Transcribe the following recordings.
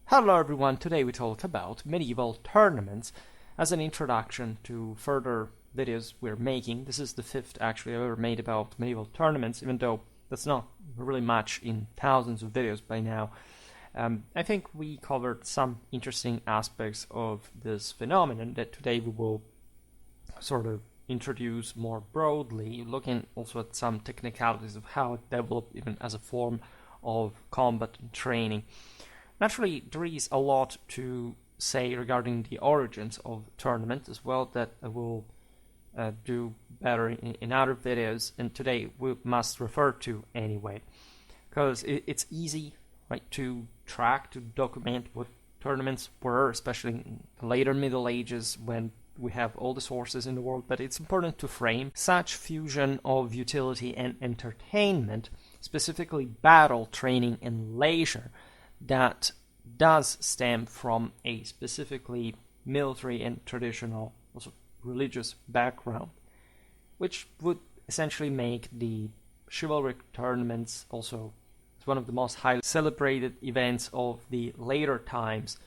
Hello everyone, today we talk about medieval tournaments as an introduction to further videos we're making. This is the fifth actually I've ever made about medieval tournaments, even though that's not really much in thousands of videos by now. I think we covered some interesting aspects of this phenomenon that today we will sort of introduce more broadly, looking also at some technicalities of how it developed even as a form of combat and training. Naturally, there is a lot to say regarding the origins of tournaments as well that I will do better in other videos, and today we must refer to anyway, because it's easy, right, to track, to document what tournaments were, especially in the later Middle Ages when we have all the sources in the world, but it's important to frame such fusion of utility and entertainment, specifically battle, training, and leisure, that does stem from a specifically military and traditional, also religious background, which would essentially make the chivalric tournaments also one of the most highly celebrated events of the later times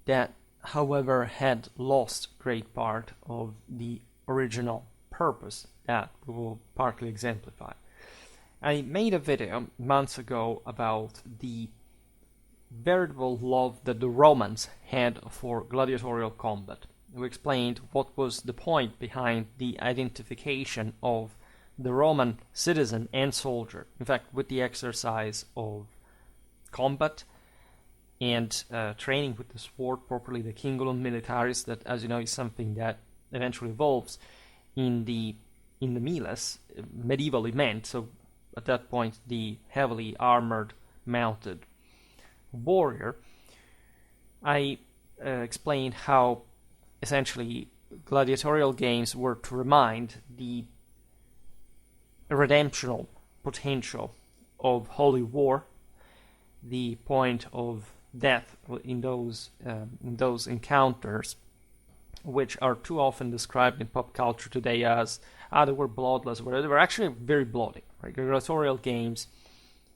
that, however, had lost great part of the original purpose that we will partly exemplify. I made a video months ago about the veritable love that the Romans had for gladiatorial combat. We explained what was the point behind the identification of the Roman citizen and soldier, in fact, with the exercise of combat and training with the sword, properly the cingulum militaris, that, as you know, is something that eventually evolves in the miles, medievally meant, so at that point the heavily armored mounted warrior. I explained how essentially gladiatorial games were to remind the redemptional potential of holy war, the point of death in those encounters, which are too often described in pop culture today as they were bloodless, or they were actually very bloody. Right? Gladiatorial games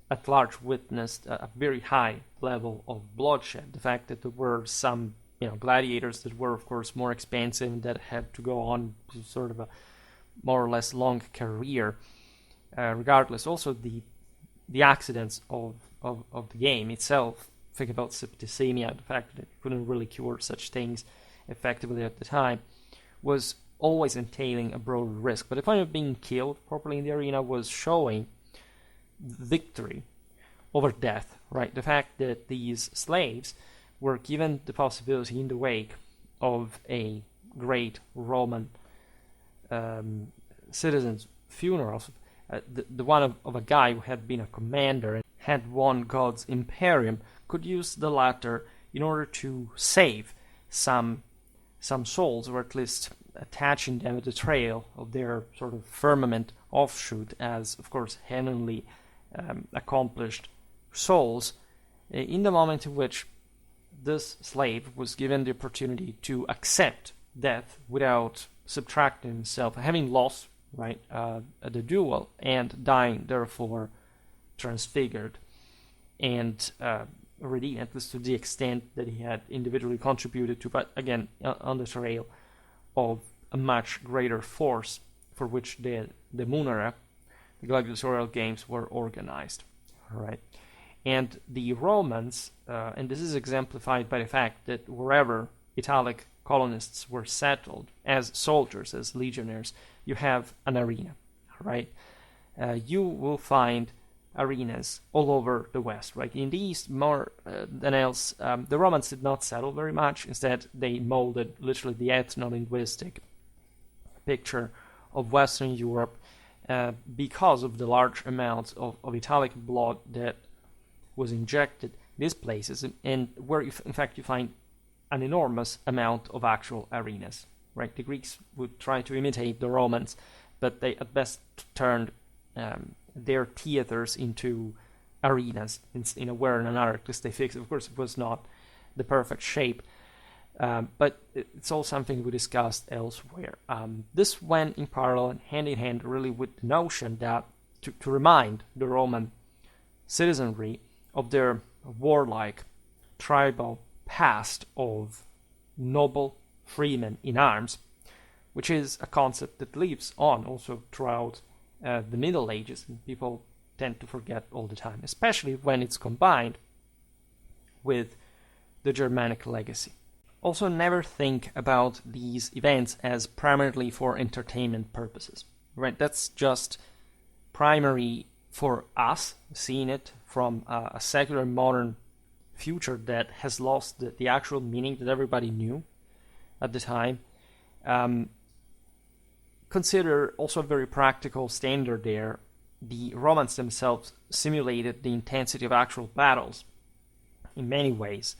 at large witnessed a very high level of bloodshed. The fact that there were some gladiators that were, of course, more expensive and that had to go on to sort of a more or less long career. Regardless, also the accidents of the game itself. Think about septicemia, the fact that it couldn't really cure such things effectively at the time, was always entailing a broader risk. But the point of being killed properly in the arena was showing victory over death, right? The fact that these slaves were given the possibility in the wake of a great Roman citizen's funeral, the one of a guy who had been a commander and had won God's imperium, could use the latter in order to save some souls, or at least attaching them to the trail of their sort of firmament offshoot as, of course, heavenly accomplished souls, in the moment in which this slave was given the opportunity to accept death without subtracting himself, having lost, right, the duel, and dying therefore transfigured and redeemed, at least to the extent that he had individually contributed to, but again on the trail of a much greater force for which the munera, the gladiatorial games, were organized. All right. And the Romans, and this is exemplified by the fact that wherever Italic colonists were settled as soldiers, as legionnaires, you have an arena, right? You will find arenas all over the West, right? In the East, more than else, the Romans did not settle very much. Instead, they molded literally the ethno-linguistic picture of Western Europe because of the large amounts of Italic blood that was injected in these places, and where, in fact, you find an enormous amount of actual arenas, right? The Greeks would try to imitate the Romans, but they at best turned their theaters into arenas in a way or another, at least they fixed it. Of course, it was not the perfect shape, but it's all something we discussed elsewhere. This went in parallel and hand in hand really with the notion that to remind the Roman citizenry of their warlike tribal past of noble freemen in arms, which is a concept that lives on also throughout the Middle Ages, and people tend to forget all the time, especially when it's combined with the Germanic legacy. Also, never think about these events as primarily for entertainment purposes, right? That's just primary for us, seeing it from a secular modern future that has lost the actual meaning that everybody knew at the time. Consider also a very practical standard there. The Romans themselves simulated the intensity of actual battles in many ways.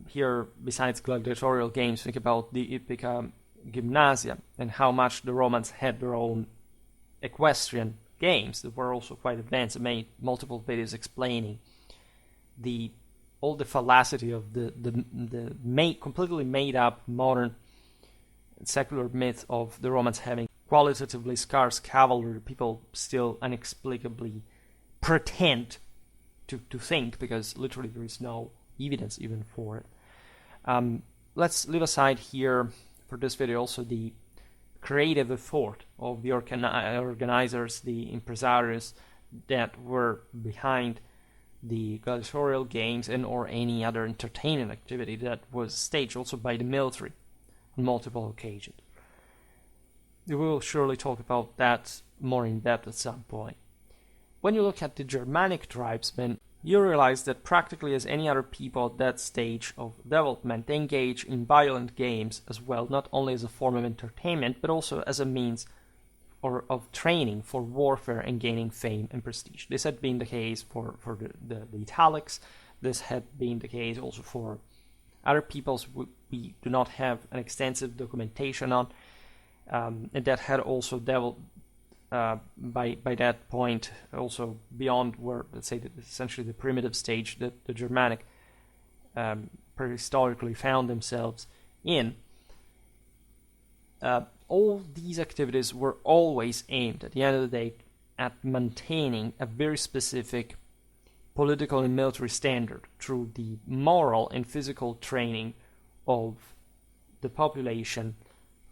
Here, besides gladiatorial games, think about the Epica Gymnasia and how much the Romans had their own equestrian games that were also quite advanced. I made multiple videos explaining all the fallacy of the completely made up modern secular myth of the Romans having qualitatively scarce cavalry. People still inexplicably pretend to think, because literally there is no evidence even for it. Let's leave aside here for this video also the creative effort of the organizers, the impresarios that were behind the gladiatorial games and or any other entertainment activity that was staged also by the military on multiple occasions. We will surely talk about that more in depth at some point. When you look at the Germanic tribesmen, you realize that practically as any other people at that stage of development, they engage in violent games as well, not only as a form of entertainment, but also as a means of training for warfare and gaining fame and prestige. This had been the case for the Italics. This had been the case also for other peoples we do not have an extensive documentation on, and that had also developed by that point also beyond where, let's say, essentially the primitive stage that the Germanic prehistorically found themselves in. All these activities were always aimed, at the end of the day, at maintaining a very specific political and military standard through the moral and physical training of the population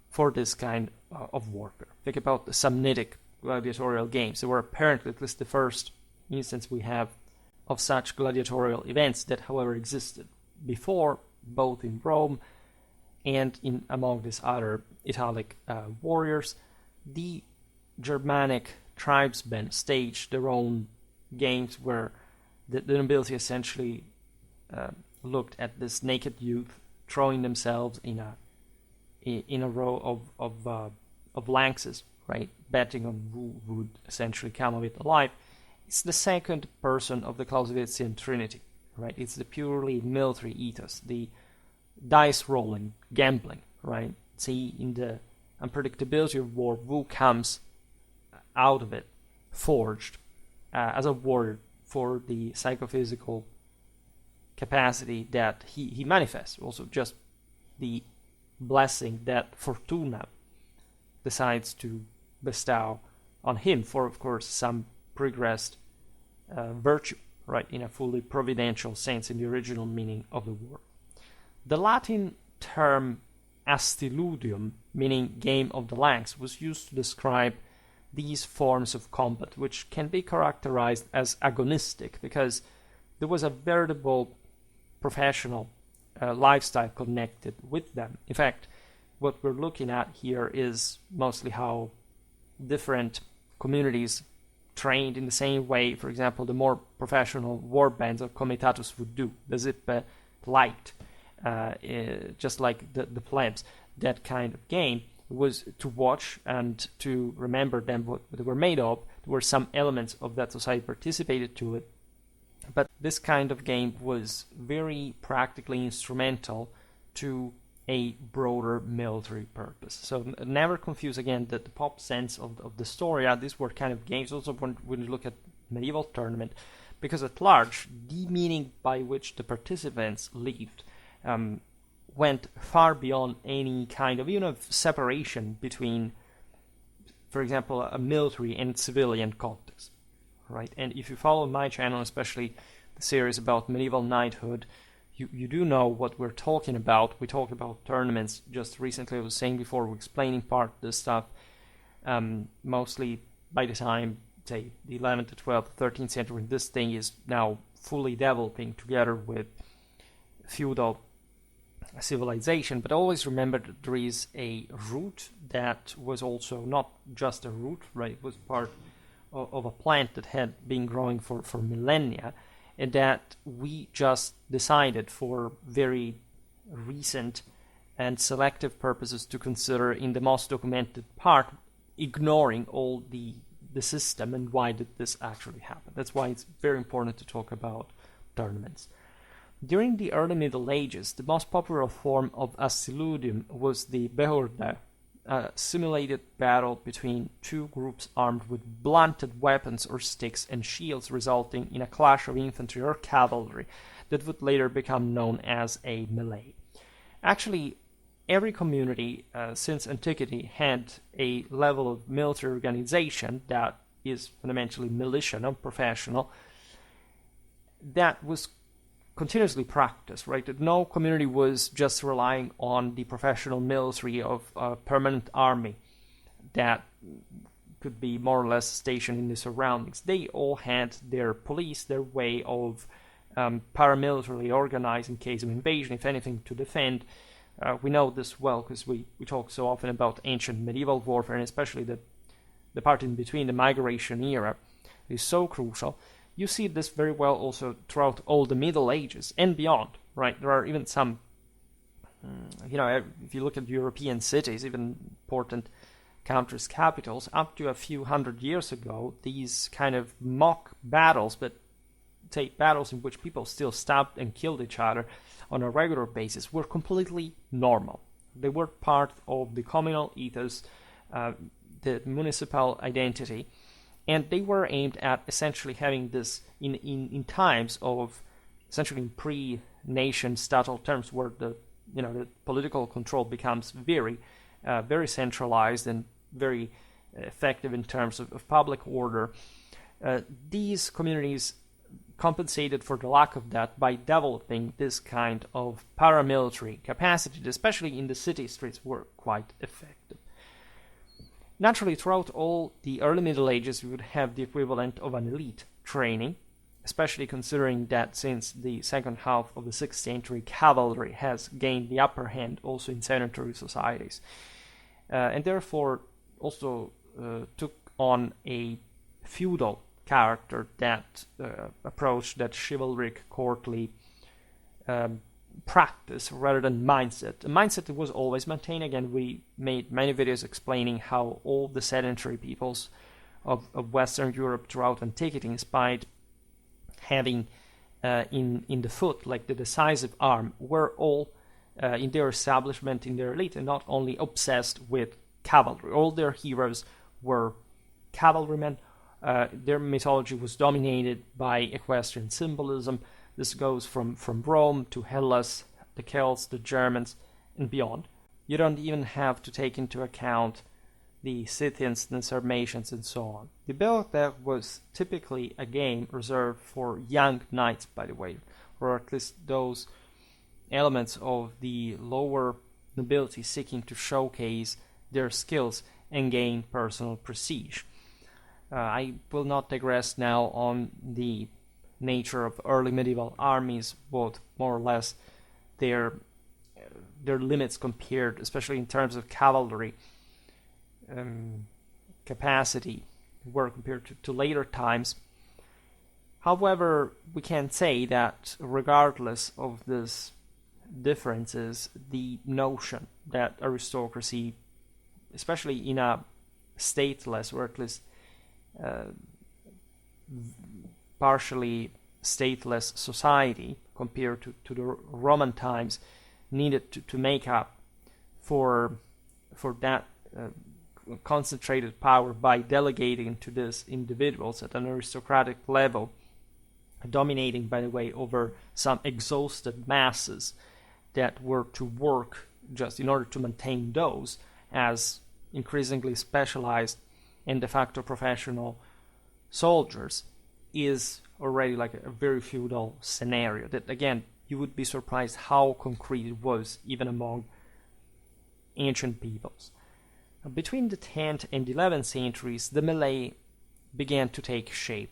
for this kind of warfare. Think about the Samnitic gladiatorial games. They were apparently at least the first instance we have of such gladiatorial events that, however, existed before, both in Rome and among these other Italic warriors. The Germanic tribesmen staged their own games where the nobility essentially looked at this naked youth throwing themselves in a row of lances, right, betting on who would essentially come of it alive. It's the second person of the Clausewitzian Trinity, right? It's the purely military ethos, the dice rolling, gambling, right? See, in the unpredictability of war, who comes out of it forged as a warrior for the psychophysical capacity that he manifests. Also, just the blessing that Fortuna decides to bestow on him for, of course, some progressed virtue, right, in a fully providential sense in the original meaning of the word. The Latin term astiludium, meaning game of the lance, was used to describe these forms of combat, which can be characterized as agonistic because there was a veritable professional lifestyle connected with them. In fact, what we're looking at here is mostly how different communities trained in the same way, for example, the more professional war bands or comitatus would do. The Zippe liked, just like the plebs, that kind of game was to watch and to remember them what they were made of. There were some elements of that society participated to it, but this kind of game was very practically instrumental to a broader military purpose. So never confuse again the pop sense of the story. These were kind of games also when you look at medieval tournament, because at large the meaning by which the participants lived went far beyond any kind of separation between, for example, a military and civilian context, right? And if you follow my channel, especially the series about medieval knighthood, you do know what we're talking about. We talked about tournaments just recently. I was saying before, we're explaining part of this stuff. Mostly by the time, say, the 11th to 12th, 13th century, this thing is now fully developing together with feudal civilization. But always remember that there is a root that was also not just a root, right? It was part of a plant that had been growing for millennia, and that we just decided for very recent and selective purposes to consider in the most documented part, ignoring all the system and why did this actually happen. That's why it's very important to talk about tournaments. During the early Middle Ages, the most popular form of asiludium was the behurde, a simulated battle between two groups armed with blunted weapons or sticks and shields, resulting in a clash of infantry or cavalry that would later become known as a melee. Actually, every community since antiquity had a level of military organization that is fundamentally militia, non-professional, that was continuously practiced, right? That no community was just relying on the professional military of a permanent army that could be more or less stationed in the surroundings. They all had their police, their way of paramilitarily organized in case of invasion, if anything, to defend. We know this well because we talk so often about ancient medieval warfare, and especially the part in between, the migration era, is so crucial. You see this very well also throughout all the Middle Ages and beyond, right? There are even some, if you look at European cities, even important countries' capitals, up to a few hundred years ago, these kind of mock battles, but say battles in which people still stabbed and killed each other on a regular basis, were completely normal. They were part of the communal ethos, the municipal identity, and they were aimed at essentially having this in times of essentially in pre-nation statal terms, where the political control becomes very centralized and very effective in terms of public order. These communities compensated for the lack of that by developing this kind of paramilitary capacity, especially in the city streets, were quite effective. Naturally, throughout all the early Middle Ages, we would have the equivalent of an elite training, especially considering that since the second half of the 6th century, cavalry has gained the upper hand also in sedentary societies, and therefore also took on a feudal character that approach, that chivalric courtly practice rather than mindset. A mindset that was always maintained. Again, we made many videos explaining how all the sedentary peoples of Western Europe throughout antiquity, despite having in the foot like the decisive arm, were all in their establishment, in their elite, and not only obsessed with cavalry. All their heroes were cavalrymen. Their mythology was dominated by equestrian symbolism. This goes from Rome to Hellas, the Celts, the Germans, and beyond. You don't even have to take into account the Scythians, the Sarmatians, and so on. The Belotech was typically a game reserved for young knights, by the way, or at least those elements of the lower nobility seeking to showcase their skills and gain personal prestige. I will not digress now on the nature of early medieval armies, both more or less their limits compared, especially in terms of cavalry capacity, were compared to later times. However, we can say that regardless of these differences, the notion that aristocracy, especially in a stateless or at least partially stateless society compared to the Roman times, needed to make up for that concentrated power by delegating to these individuals at an aristocratic level, dominating, by the way, over some exhausted masses that were to work just in order to maintain those as increasingly specialized and de facto professional soldiers, is already like a very feudal scenario that, again, you would be surprised how concrete it was, even among ancient peoples. Between the 10th and 11th centuries, the Malay began to take shape.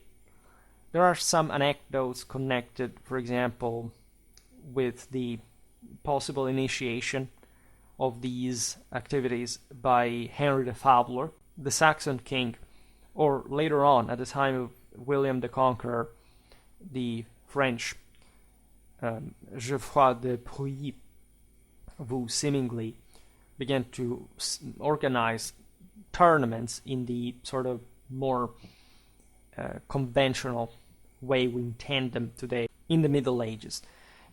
There are some anecdotes connected, for example, with the possible initiation of these activities by Henry the Fowler, the Saxon king, or later on, at the time of William the Conqueror, the French Geoffroy de Pruilly, who seemingly began to organize tournaments in the sort of more conventional way we intend them today in the Middle Ages.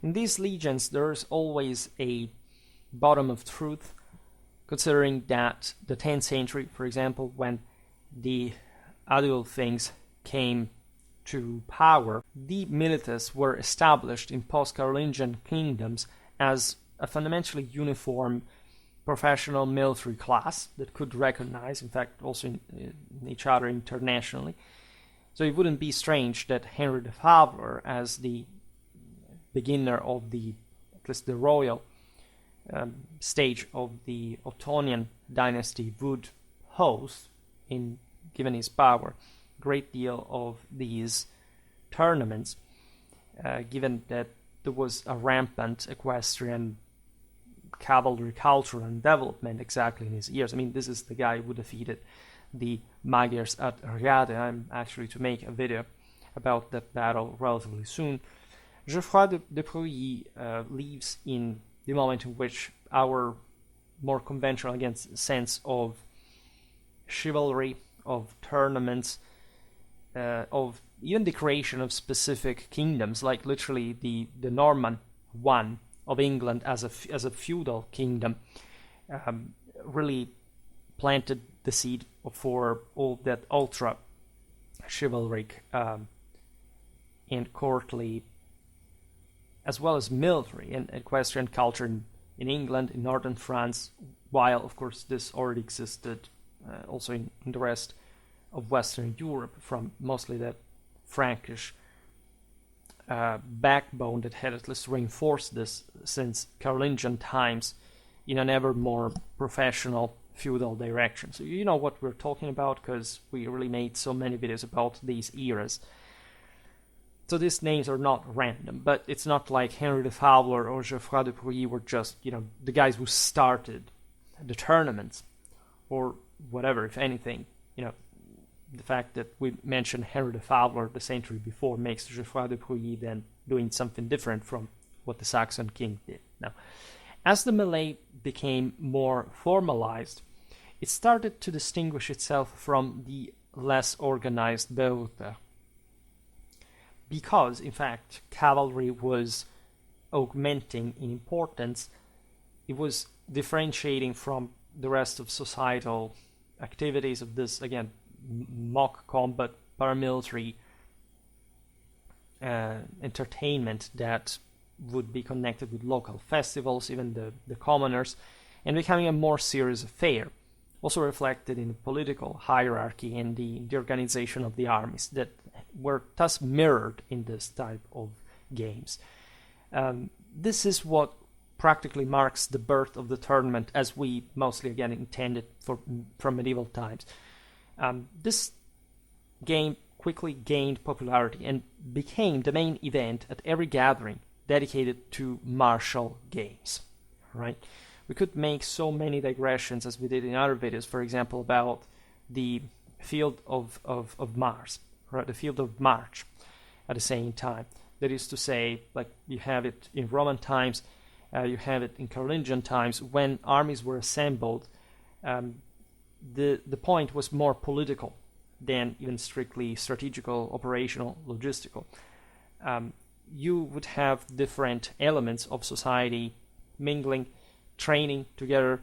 In these legions, there's always a bottom of truth, considering that the 10th century, for example, when the Adulfings came to power, the milites were established in post-Carolingian kingdoms as a fundamentally uniform professional military class that could recognize, in fact, also in each other internationally. So it wouldn't be strange that Henry the Fowler, as the beginner of at least the royal stage of the Ottonian dynasty, would host, given his power, a great deal of these tournaments, given that there was a rampant equestrian cavalry culture and development exactly in his years. I mean, this is the guy who defeated the Magyars at Rjade. I'm actually to make a video about that battle relatively soon. Geoffroy de Pruilly lives in the moment in which our more conventional, again, sense of chivalry, of tournaments, of even the creation of specific kingdoms, like literally the Norman one of England as a feudal kingdom, really planted the seed for all that ultra chivalric and courtly, as well as military and equestrian culture in England, in northern France, while of course this already existed also in the rest of Western Europe, from mostly that Frankish backbone that had at least reinforced this since Carolingian times in an ever more professional feudal direction. So you know what we're talking about, because we really made so many videos about these eras. So these names are not random, but it's not like Henry the Fowler or Geoffroy de Pruilly were just, the guys who started the tournaments or whatever. If anything, the fact that we mentioned Henry the Fowler the century before makes Geoffroy de Pruilly then doing something different from what the Saxon king did. Now, as the Malay became more formalized, it started to distinguish itself from the less organized Beothar, because, in fact, cavalry was augmenting in importance. It was differentiating from the rest of societal activities of this, again, mock combat, paramilitary entertainment that would be connected with local festivals, even the commoners, and becoming a more serious affair, also reflected in the political hierarchy and the organization of the armies that were thus mirrored in this type of games. This is what practically marks the birth of the tournament as we mostly, again, intended from medieval times. This game quickly gained popularity and became the main event at every gathering dedicated to martial games, right? We could make so many digressions as we did in other videos, for example, about the field of Mars, right? The field of March at the same time. That is to say, like you have it in Roman times, you have it in Carolingian times, when armies were assembled. The point was more political than even strictly strategical, operational, logistical. You would have different elements of society mingling, training together,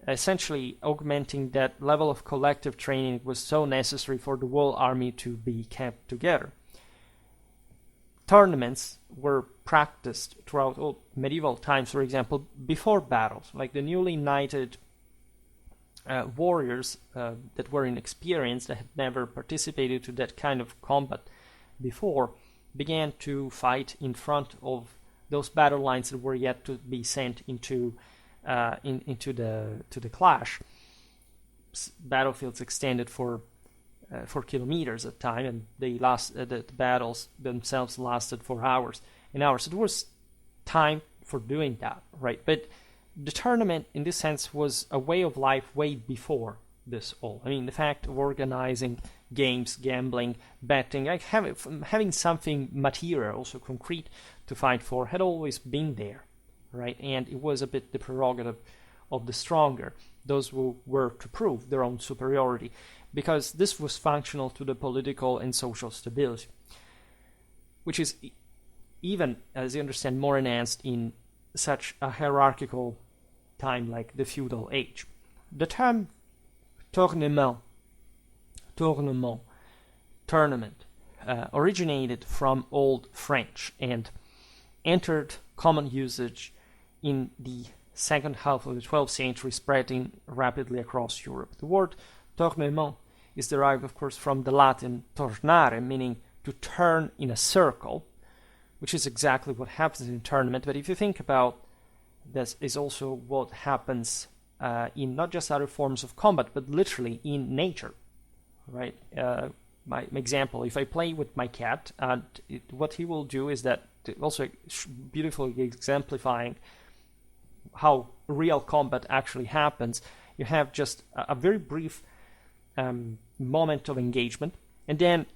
essentially augmenting that level of collective training that was so necessary for the whole army to be kept together. Tournaments were practiced throughout all medieval times, for example, before battles, like the newly knighted warriors that were inexperienced, that had never participated to that kind of combat before, began to fight in front of those battle lines that were yet to be sent into the clash. Battlefields extended for kilometers at a time, and the battles themselves lasted for hours and hours. So there was time for doing that, right? But the tournament, in this sense, was a way of life way before this all. I mean, the fact of organizing games, gambling, betting, like having something material, also concrete, to fight for, had always been there, right? And it was a bit the prerogative of the stronger, those who were to prove their own superiority, because this was functional to the political and social stability, which is even, as you understand, more enhanced in such a hierarchical time like the feudal age. The term tournament, tournament, originated from Old French and entered common usage in the second half of the 12th century, spreading rapidly across Europe. The word tournement is derived, of course, from the Latin tornare, meaning to turn in a circle, which is exactly what happens in a tournament. But if you think about this, is also what happens in not just other forms of combat, but literally in nature, right? My example, if I play with my cat, what he will do is that, also beautifully exemplifying how real combat actually happens, you have just a very brief moment of engagement, and then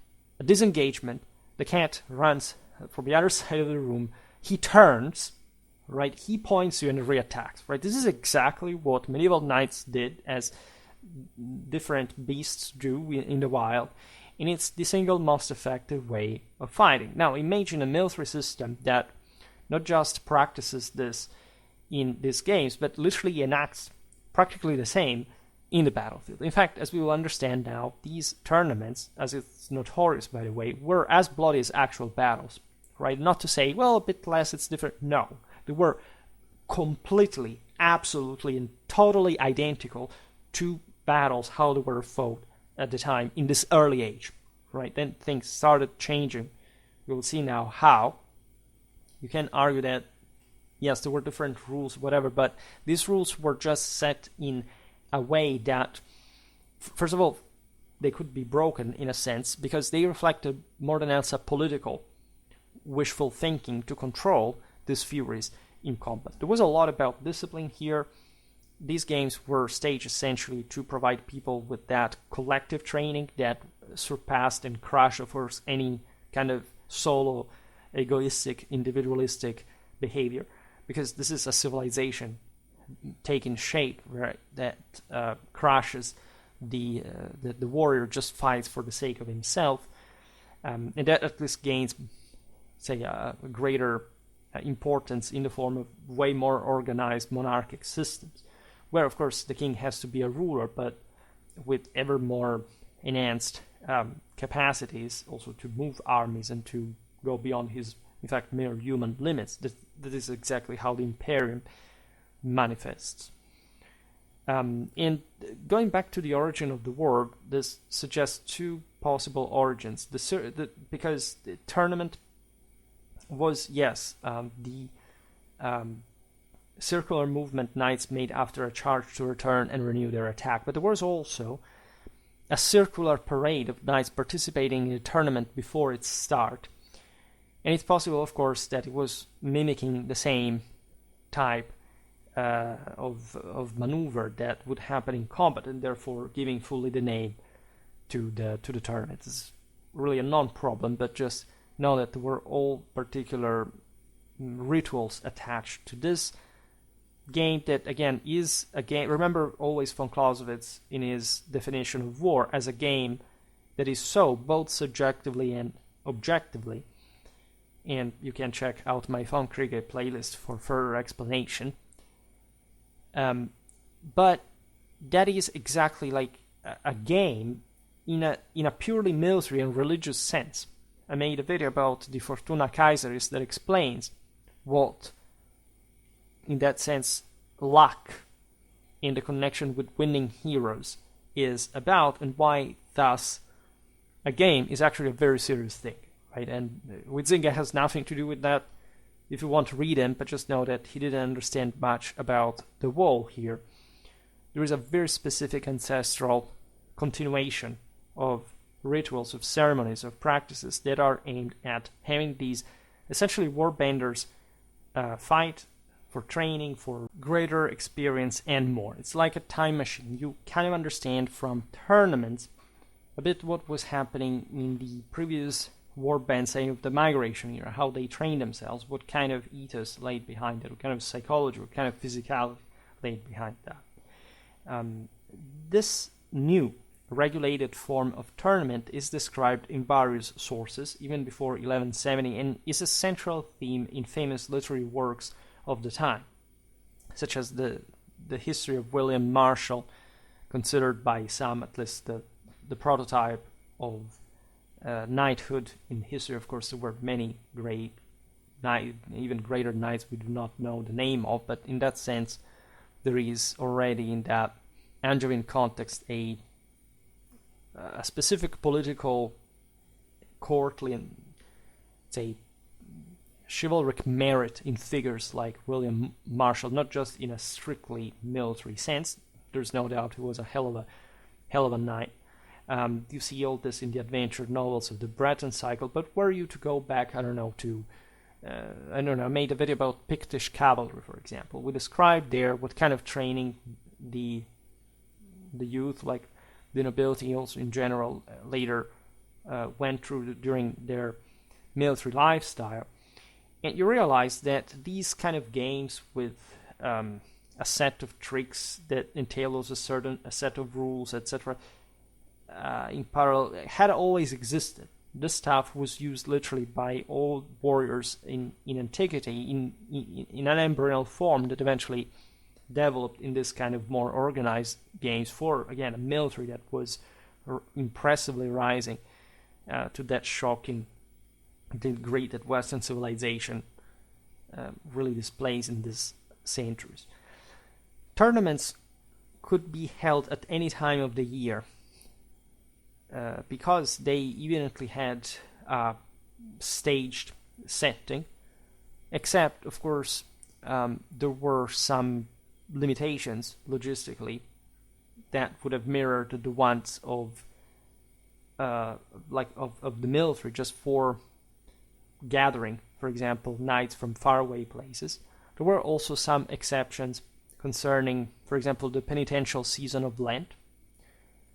a disengagement. The cat runs from the other side of the room, he turns, right? He points you and reattacks, right? This is exactly what medieval knights did, as different beasts do in the wild, and it's the single most effective way of fighting. Now, imagine a military system that not just practices this in these games, but literally enacts practically the same in the battlefield. In fact, as we will understand now, these tournaments, as it's notorious, by the way, were as bloody as actual battles, right? Not to say, well, a bit less, it's different. No, they were completely, absolutely, and totally identical to battles, how they were fought at the time in this early age, right? Then things started changing. We will see now how. You can argue that, yes, there were different rules, whatever, but these rules were just set in a way that, first of all, they could be broken in a sense, because they reflected more than else a political wishful thinking to control these furies in combat. There was a lot about discipline here. These games were staged essentially to provide people with that collective training that surpassed and crushed, of course, any kind of solo, egoistic, individualistic behavior, because this is a civilization taking shape, right, that crushes the warrior, just fights for the sake of himself, and that at least gains, say, a greater importance in the form of way more organized monarchic systems, where, of course, the king has to be a ruler, but with ever more enhanced capacities also to move armies and to go beyond his, in fact, mere human limits. That is exactly how the imperium manifests. And going back to the origin of the word, this suggests two possible origins. Because the tournament was, yes, the circular movement knights made after a charge to return and renew their attack, but there was also a circular parade of knights participating in the tournament before its start. And it's possible, of course, that it was mimicking the same type of maneuver that would happen in combat, and therefore giving fully the name to the tournament. It's really a non-problem, but just know that there were all particular rituals attached to this game that, again, is a game. Remember always von Clausewitz in his definition of war as a game that is so both subjectively and objectively. And you can check out my Von Kriege playlist for further explanation. But that is exactly like a game in a purely military and religious sense. I made a video about the Fortuna Kaiseris that explains what, in that sense, luck in the connection with winning heroes is about, and why, thus, a game is actually a very serious thing, right? And Huizinga has nothing to do with that. if you want to read him, but just know that he didn't understand much about the wall here. There is a very specific ancestral continuation of rituals, of ceremonies, of practices that are aimed at having these essentially warbanders fight for training, for greater experience and more. It's like a time machine. You kind of understand from tournaments a bit what was happening in the previous warbands, say, of the migration era, how they trained themselves, what kind of ethos laid behind it, what kind of psychology, what kind of physicality laid behind that. This new regulated form of tournament is described in various sources, even before 1170, and is a central theme in famous literary works of the time, such as the history of William Marshall, considered by some at least the prototype of knighthood in history. Of course, there were many great, even greater knights we do not know the name of, but in that sense, there is already in that Angevin context a specific political, courtly, and say chivalric merit in figures like William Marshall, not just in a strictly military sense. There's no doubt he was a hell of a knight. You see all this in the adventure novels of the Breton cycle, but were you to go back, I made a video about Pictish cavalry, for example. We described there what kind of training the youth, like the nobility also in general, later went through during their military lifestyle. And you realize that these kind of games with a set of tricks that entails a set of rules, etc., in parallel, had always existed. This stuff was used literally by all warriors in antiquity in an embryonal form that eventually developed in this kind of more organized games for, again, a military that was impressively rising to that shocking degree that Western civilization really displays in these centuries. Tournaments could be held at any time of the year because they evidently had a staged setting, except, of course, there were some limitations logistically that would have mirrored the ones of the military, just for gathering, for example, knights from faraway places. There were also some exceptions concerning, for example, the penitential season of Lent,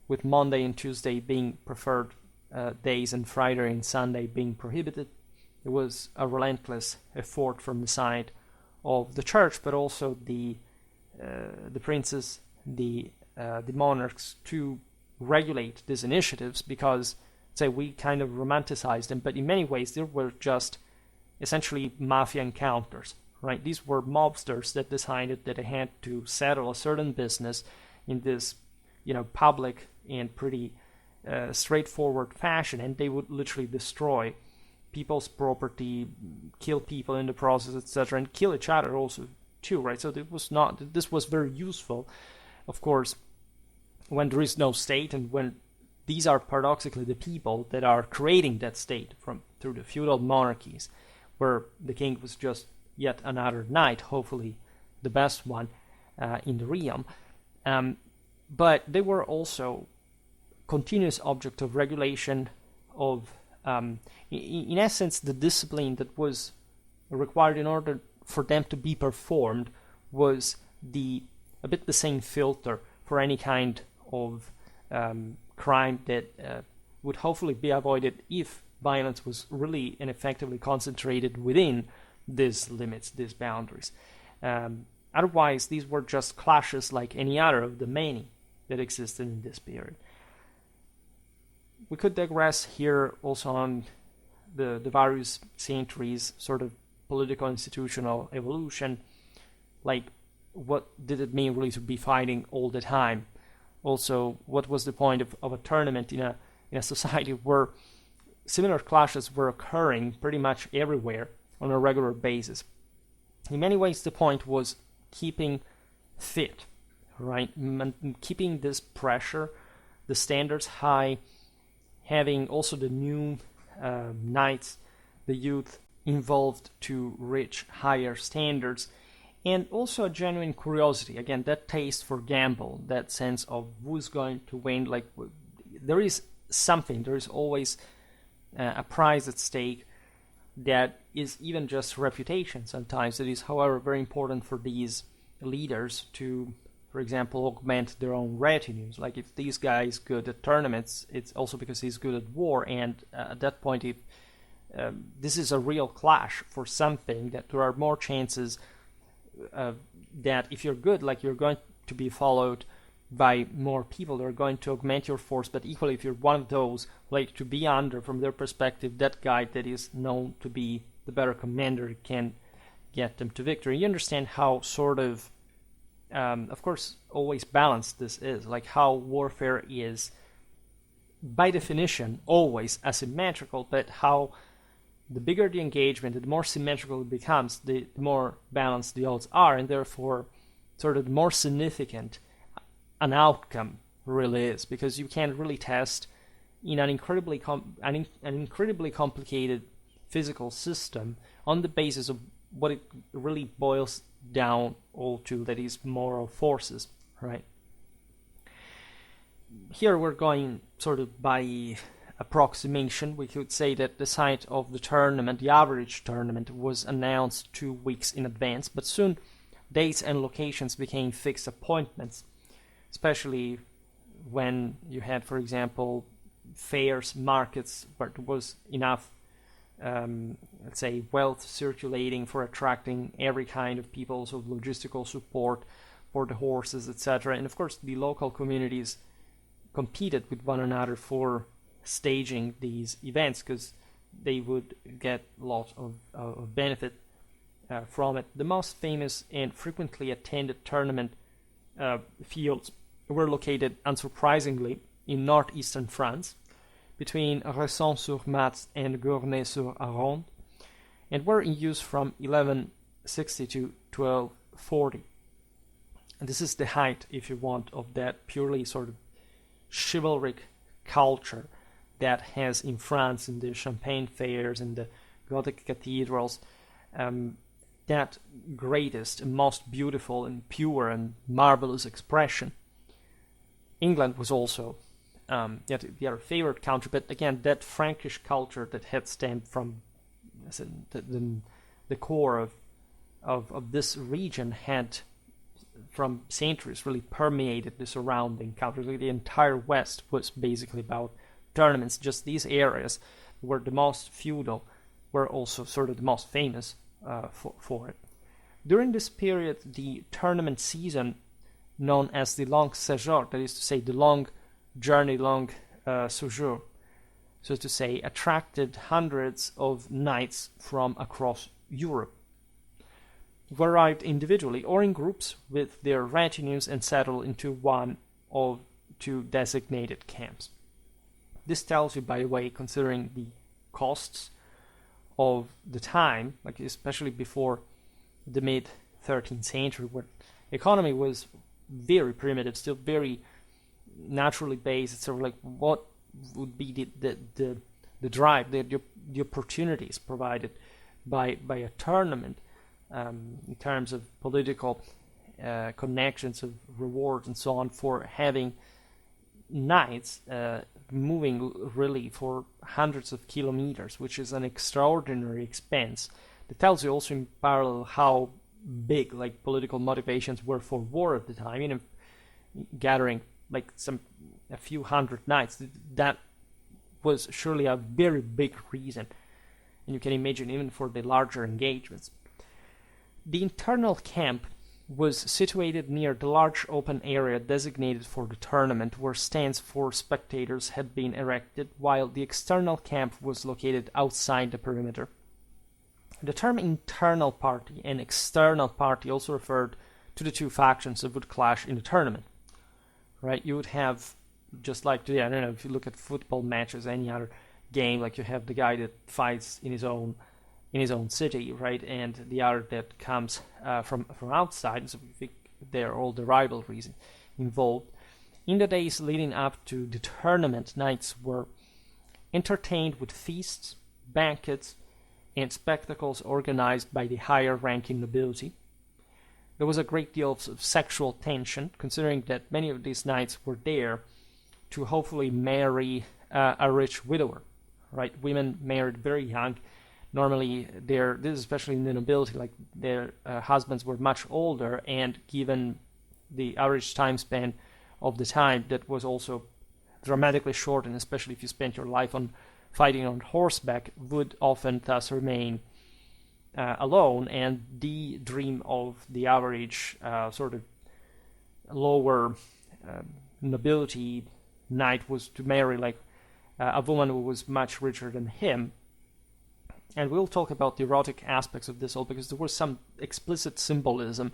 with Monday and Tuesday being preferred days and Friday and Sunday being prohibited. There was a relentless effort from the side of the church, but also the princes, the monarchs, to regulate these initiatives, because, say, we kind of romanticized them, but in many ways they were just essentially mafia encounters, right? These were mobsters that decided that they had to settle a certain business in this, public and pretty straightforward fashion, and they would literally destroy people's property, kill people in the process, etc., and kill each other also too, right? So this was very useful, of course, when there is no state, and when these are paradoxically the people that are creating that state through the feudal monarchies, where the king was just yet another knight, hopefully the best one in the realm. But they were also continuous object of regulation of, in essence, the discipline that was required in order for them to be performed was a bit the same filter for any kind of crime that would hopefully be avoided if violence was really and effectively concentrated within these limits, these boundaries. Otherwise, these were just clashes like any other of the many that existed in this period. We could digress here also on the various centuries, sort of political institutional evolution, like what did it mean really to be fighting all the time? Also, what was the point of a tournament in a society where similar clashes were occurring pretty much everywhere on a regular basis? In many ways, the point was keeping fit, right? Keeping this pressure, the standards high, having also the new knights, the youth, involved to reach higher standards, and also a genuine curiosity. Again, that taste for gamble, that sense of who's going to win. Like, there is something, there is always a prize at stake that is even just reputation sometimes. It is, however, very important for these leaders to, for example, augment their own retinues. Like, if this guy is good at tournaments, it's also because he's good at war, and at that point, if this is a real clash for something, that there are more chances that if you're good, like, you're going to be followed by more people. They're going to augment your force, but equally, if you're one of those, like, to be under, from their perspective, that guy that is known to be the better commander can get them to victory. You understand how sort of course, always balanced this is, like how warfare is, by definition, always asymmetrical, but how the bigger the engagement, the more symmetrical it becomes, the more balanced the odds are, and therefore sort of the more significant an outcome really is, because you can really test in an incredibly complicated physical system on the basis of what it really boils down all to, that is moral forces, right? Here we're going sort of by approximation. We could say that the site of the tournament, the average tournament, was announced 2 weeks in advance, but soon dates and locations became fixed appointments, especially when you had, for example, fairs, markets, where there was enough let's say wealth circulating for attracting every kind of people, so logistical support for the horses, etc. And of course the local communities competed with one another for staging these events, because they would get a lot of benefit from it. The most famous and frequently attended tournament fields were located, unsurprisingly, in northeastern France, between Ressons-sur-Matz and Gournay-sur-Aronde, and were in use from 1160 to 1240. And this is the height, if you want, of that purely sort of chivalric culture that has in France, in the Champagne fairs and the Gothic cathedrals, that greatest and most beautiful and pure and marvelous expression. England was also their favorite country, but again, that Frankish culture that had stemmed from the core of this region had, from centuries, really permeated the surrounding countries. Like, the entire West was basically about tournaments. Just these areas were the most feudal, were also sort of the most famous for it. During this period, the tournament season, known as the long séjour, that is to say, the long journey, long séjour, so to say, attracted hundreds of knights from across Europe, who arrived individually or in groups with their retinues and settled into one of two designated camps. This tells you, by the way, considering the costs of the time, like especially before the mid-13th century, where economy was very primitive, still very naturally based. It's sort of like, what would be the drive, the opportunities provided by a tournament in terms of political connections, of rewards and so on, for having knights moving really for hundreds of kilometers, which is an extraordinary expense. That tells you also in parallel how big, like, political motivations were for war at the time. You know, gathering like a few hundred knights, that was surely a very big reason, and you can imagine even for the larger engagements. The internal camp was situated near the large open area designated for the tournament, where stands for spectators had been erected, while the external camp was located outside the perimeter. The term internal party and external party also referred to the two factions that would clash in the tournament. Right? You would have, just like today, I don't know, if you look at football matches, any other game, like you have the guy that fights in his own city, right, and the other that comes from outside. So there are all the rivalries involved. In the days leading up to the tournament, knights were entertained with feasts, banquets, and spectacles organized by the higher-ranking nobility. There was a great deal of sexual tension, considering that many of these knights were there to hopefully marry a rich widower. Right, women married very young. Normally, this is especially in the nobility, like their husbands were much older, and given the average time span of the time, that was also dramatically shortened, especially if you spent your life on fighting on horseback, would often thus remain alone, and the dream of the average sort of lower nobility knight was to marry like a woman who was much richer than him. And we'll talk about the erotic aspects of this all, because there was some explicit symbolism,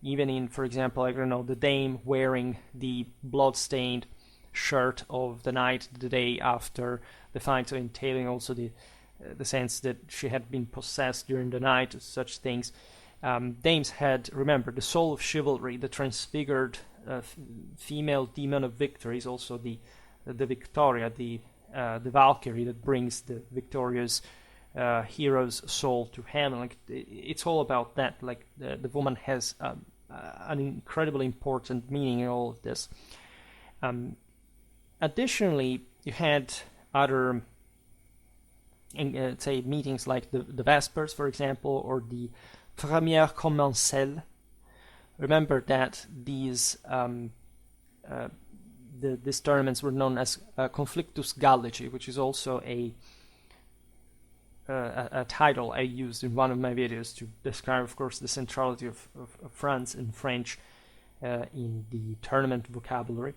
even in, for example, I don't know, the dame wearing the blood-stained shirt of the knight the day after the fight, so entailing also the sense that she had been possessed during the night, such things. Dames had, remember, the soul of chivalry, the transfigured female demon of victory is also the Victoria, the Valkyrie that brings the victorious hero's soul to heaven. Like, it's all about that. Like, the woman has an incredibly important meaning in all of this. Additionally, you had other, say, meetings like the Vespers, for example, or the Première Commensale. Remember that these tournaments were known as Conflictus Gallici, which is also a title I used in one of my videos to describe, of course, the centrality of France and French in the tournament vocabulary.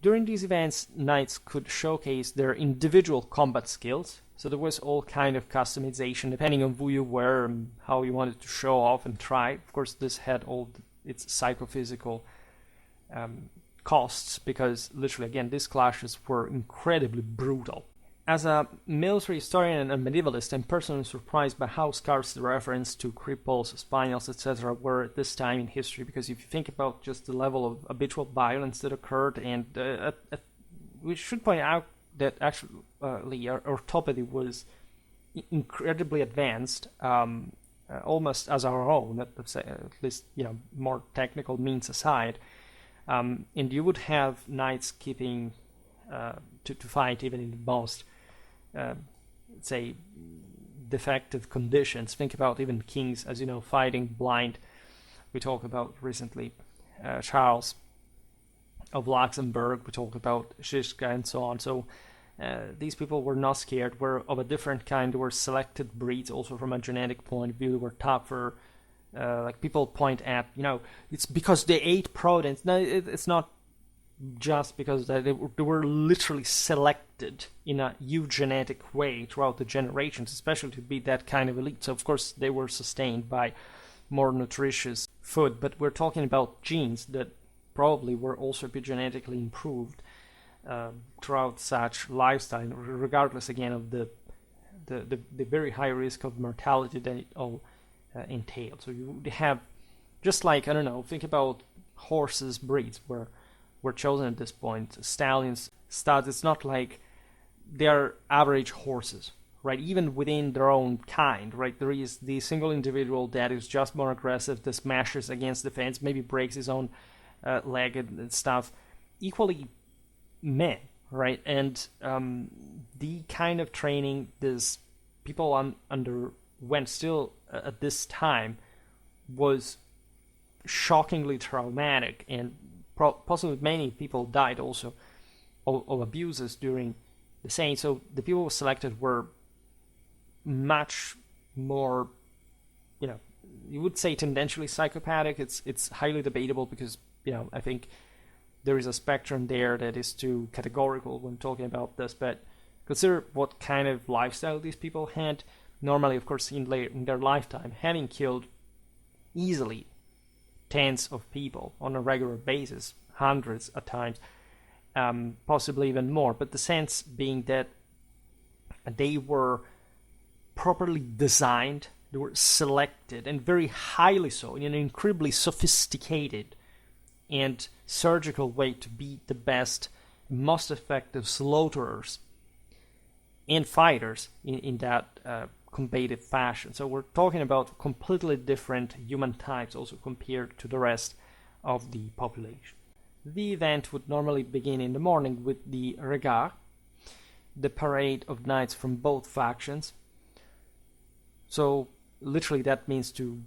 During these events, knights could showcase their individual combat skills, so there was all kind of customization depending on who you were and how you wanted to show off and try. Of course, this had all its psychophysical costs, because literally, again, these clashes were incredibly brutal. As a military historian and medievalist, I'm personally surprised by how scarce the reference to cripples, spaniels, etc. were at this time in history, because if you think about just the level of habitual violence that occurred, and we should point out that actually our orthopedy was incredibly advanced, almost as our own, at least, more technical means aside. And you would have knights keeping to fight even in the most, say, defective conditions. Think about even kings, as you know, fighting blind. We talked about recently Charles of Luxembourg. We talked about Žižka and so on. So these people were not scared, were of a different kind. They were selected breeds also from a genetic point of view. They were tougher. Like people point at, it's because they ate proteins. No, it's not just because they were literally selected in a eugenetic way throughout the generations, especially to be that kind of elite. So of course they were sustained by more nutritious food, but we're talking about genes that probably were also epigenetically improved throughout such lifestyle, regardless again of the very high risk of mortality that it all entailed. So you have, just like, I don't know, think about horses breeds were chosen at this point. Stallions, studs, it's not like they're average horses, right? Even within their own kind, right? There is the single individual that is just more aggressive, that smashes against the fence, maybe breaks his own leg and stuff. Equally men, right? And the kind of training these people underwent still at this time was shockingly traumatic, and possibly many people died also of abuses during the same. So the people who selected were much more, you would say tendentially psychopathic. It's highly debatable, because I think there is a spectrum there that is too categorical when talking about this, but consider what kind of lifestyle these people had. Normally, of course, in their lifetime, having killed easily tens of people on a regular basis, hundreds at times, possibly even more. But the sense being that they were properly designed, they were selected, and very highly so, in an incredibly sophisticated and surgical way to be the best, most effective slaughterers and fighters in that combative fashion. So we're talking about completely different human types also compared to the rest of the population. The event would normally begin in the morning with the regard, the parade of knights from both factions. So literally that means to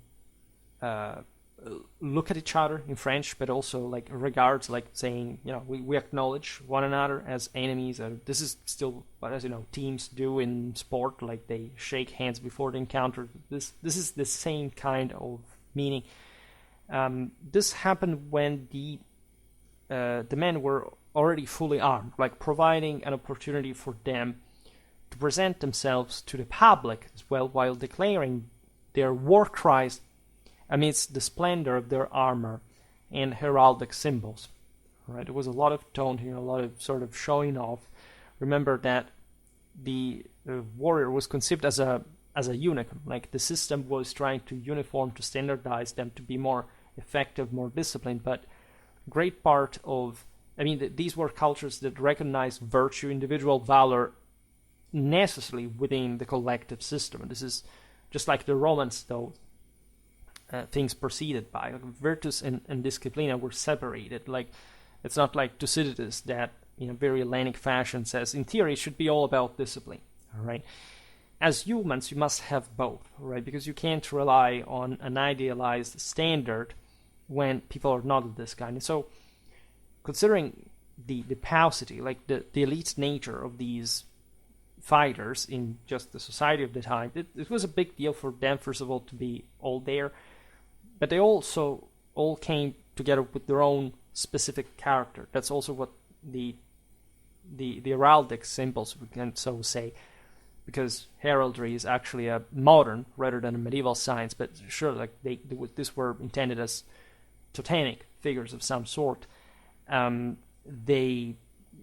look at each other in French, but also like regards, like saying, we acknowledge one another as enemies. This is still what, as teams do in sport, like they shake hands before the encounter. This is the same kind of meaning. This happened when the men were already fully armed, like providing an opportunity for them to present themselves to the public as well, while declaring their war cries amidst the splendor of their armor and heraldic symbols. Right? There was a lot of tone here, a lot of sort of showing off. Remember that the warrior was conceived as a unit. Like the system was trying to uniform, to standardize them to be more effective, more disciplined. But great part of, these were cultures that recognized virtue, individual valor necessarily within the collective system. And this is just like the Romans, though. Things proceeded by. Like virtus and disciplina were separated. Like it's not like Thucydides that in a very Hellenic fashion says in theory it should be all about discipline. All right. As humans, you must have both, right? Because you can't rely on an idealized standard when people are not of this kind. And so, considering the paucity, like the elite nature of these fighters in just the society of the time, it was a big deal for them, first of all, to be all there. But they also all came together with their own specific character. That's also what the heraldic symbols, we can so say, because heraldry is actually a modern rather than a medieval science. But sure, like these were intended as totemic figures of some sort. They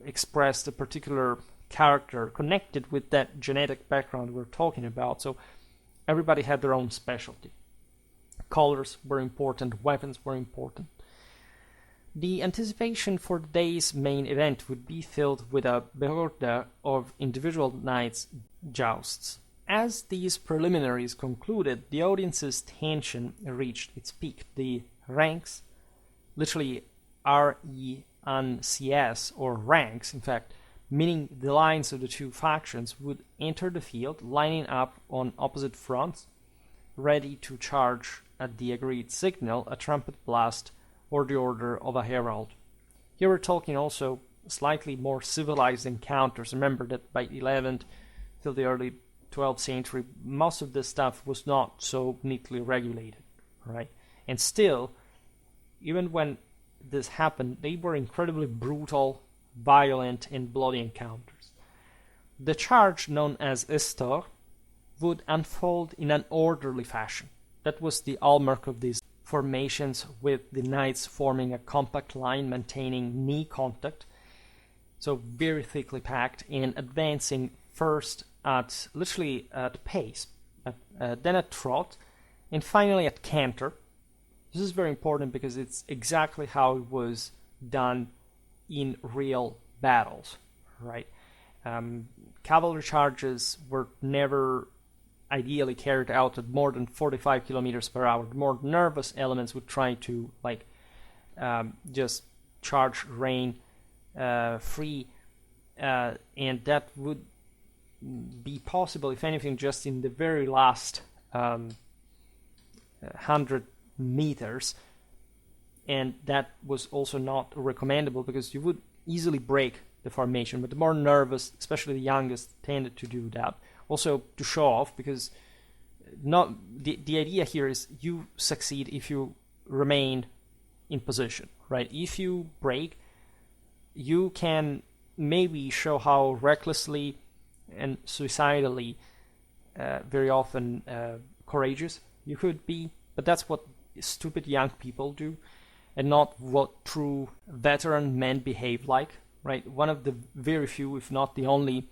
expressed a particular character connected with that genetic background we're talking about. So everybody had their own specialty. Colors were important, weapons were important. The anticipation for the day's main event would be filled with a behorde of individual knights' jousts. As these preliminaries concluded, the audience's tension reached its peak. The ranks, literally R-E-N-C-S, or ranks, in fact, meaning the lines of the two factions, would enter the field, lining up on opposite fronts, ready to charge at the agreed signal, a trumpet blast, or the order of a herald. Here we're talking also slightly more civilized encounters. Remember that by the 11th till the early 12th century, most of this stuff was not so neatly regulated, right? And still, even when this happened, they were incredibly brutal, violent, and bloody encounters. The charge, known as estor, would unfold in an orderly fashion. That was the hallmark of these formations, with the knights forming a compact line, maintaining knee contact, so very thickly packed, and advancing first at literally at pace, then at trot, and finally at canter. This is very important because it's exactly how it was done in real battles, right? Cavalry charges were never ideally carried out at more than 45 kilometers per hour. The more nervous elements would try to just charge rein free, and that would be possible, if anything, just in the very last 100 meters, and that was also not recommendable because you would easily break the formation. But the more nervous, especially the youngest, tended to do that. Also to show off, because not the idea here is you succeed if you remain in position, right? If you break, you can maybe show how recklessly and suicidally very often courageous you could be, but that's what stupid young people do, and not what true veteran men behave like, right? One of the very few, if not the only,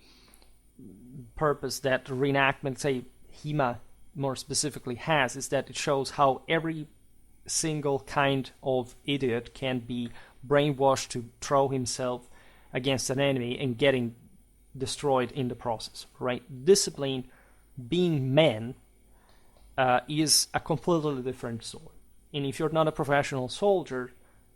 purpose that reenactment, say HEMA more specifically, has is that it shows how every single kind of idiot can be brainwashed to throw himself against an enemy and getting destroyed in the process, right? Discipline being men is a completely different story. And if you're not a professional soldier,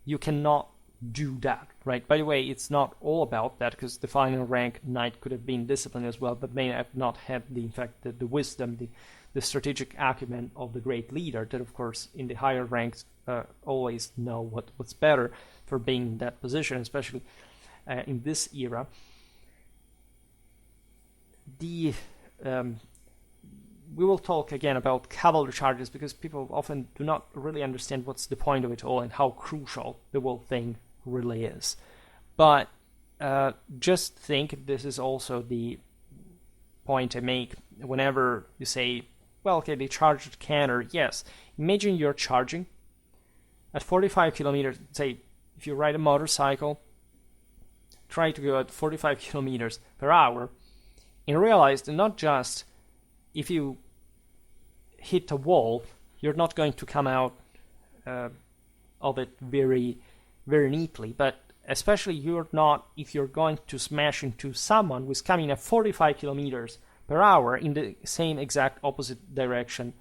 you cannot do that, right? By the way, it's not all about that, because the final rank knight could have been disciplined as well, but may have not had the wisdom, the strategic acumen of the great leader that, of course, in the higher ranks always know what's better for being in that position, especially in this era. We will talk again about cavalry charges, because people often do not really understand what's the point of it all and how crucial the whole thing really is. But just think, this is also the point I make whenever you say, well, okay, they charged canter. Yes, imagine you're charging at 45 kilometers. Say, if you ride a motorcycle, try to go at 45 kilometers per hour, and realize that not just if you hit a wall, you're not going to come out of it very, very neatly, but especially if you're going to smash into someone who's coming at 45 kilometers per hour in the same exact opposite direction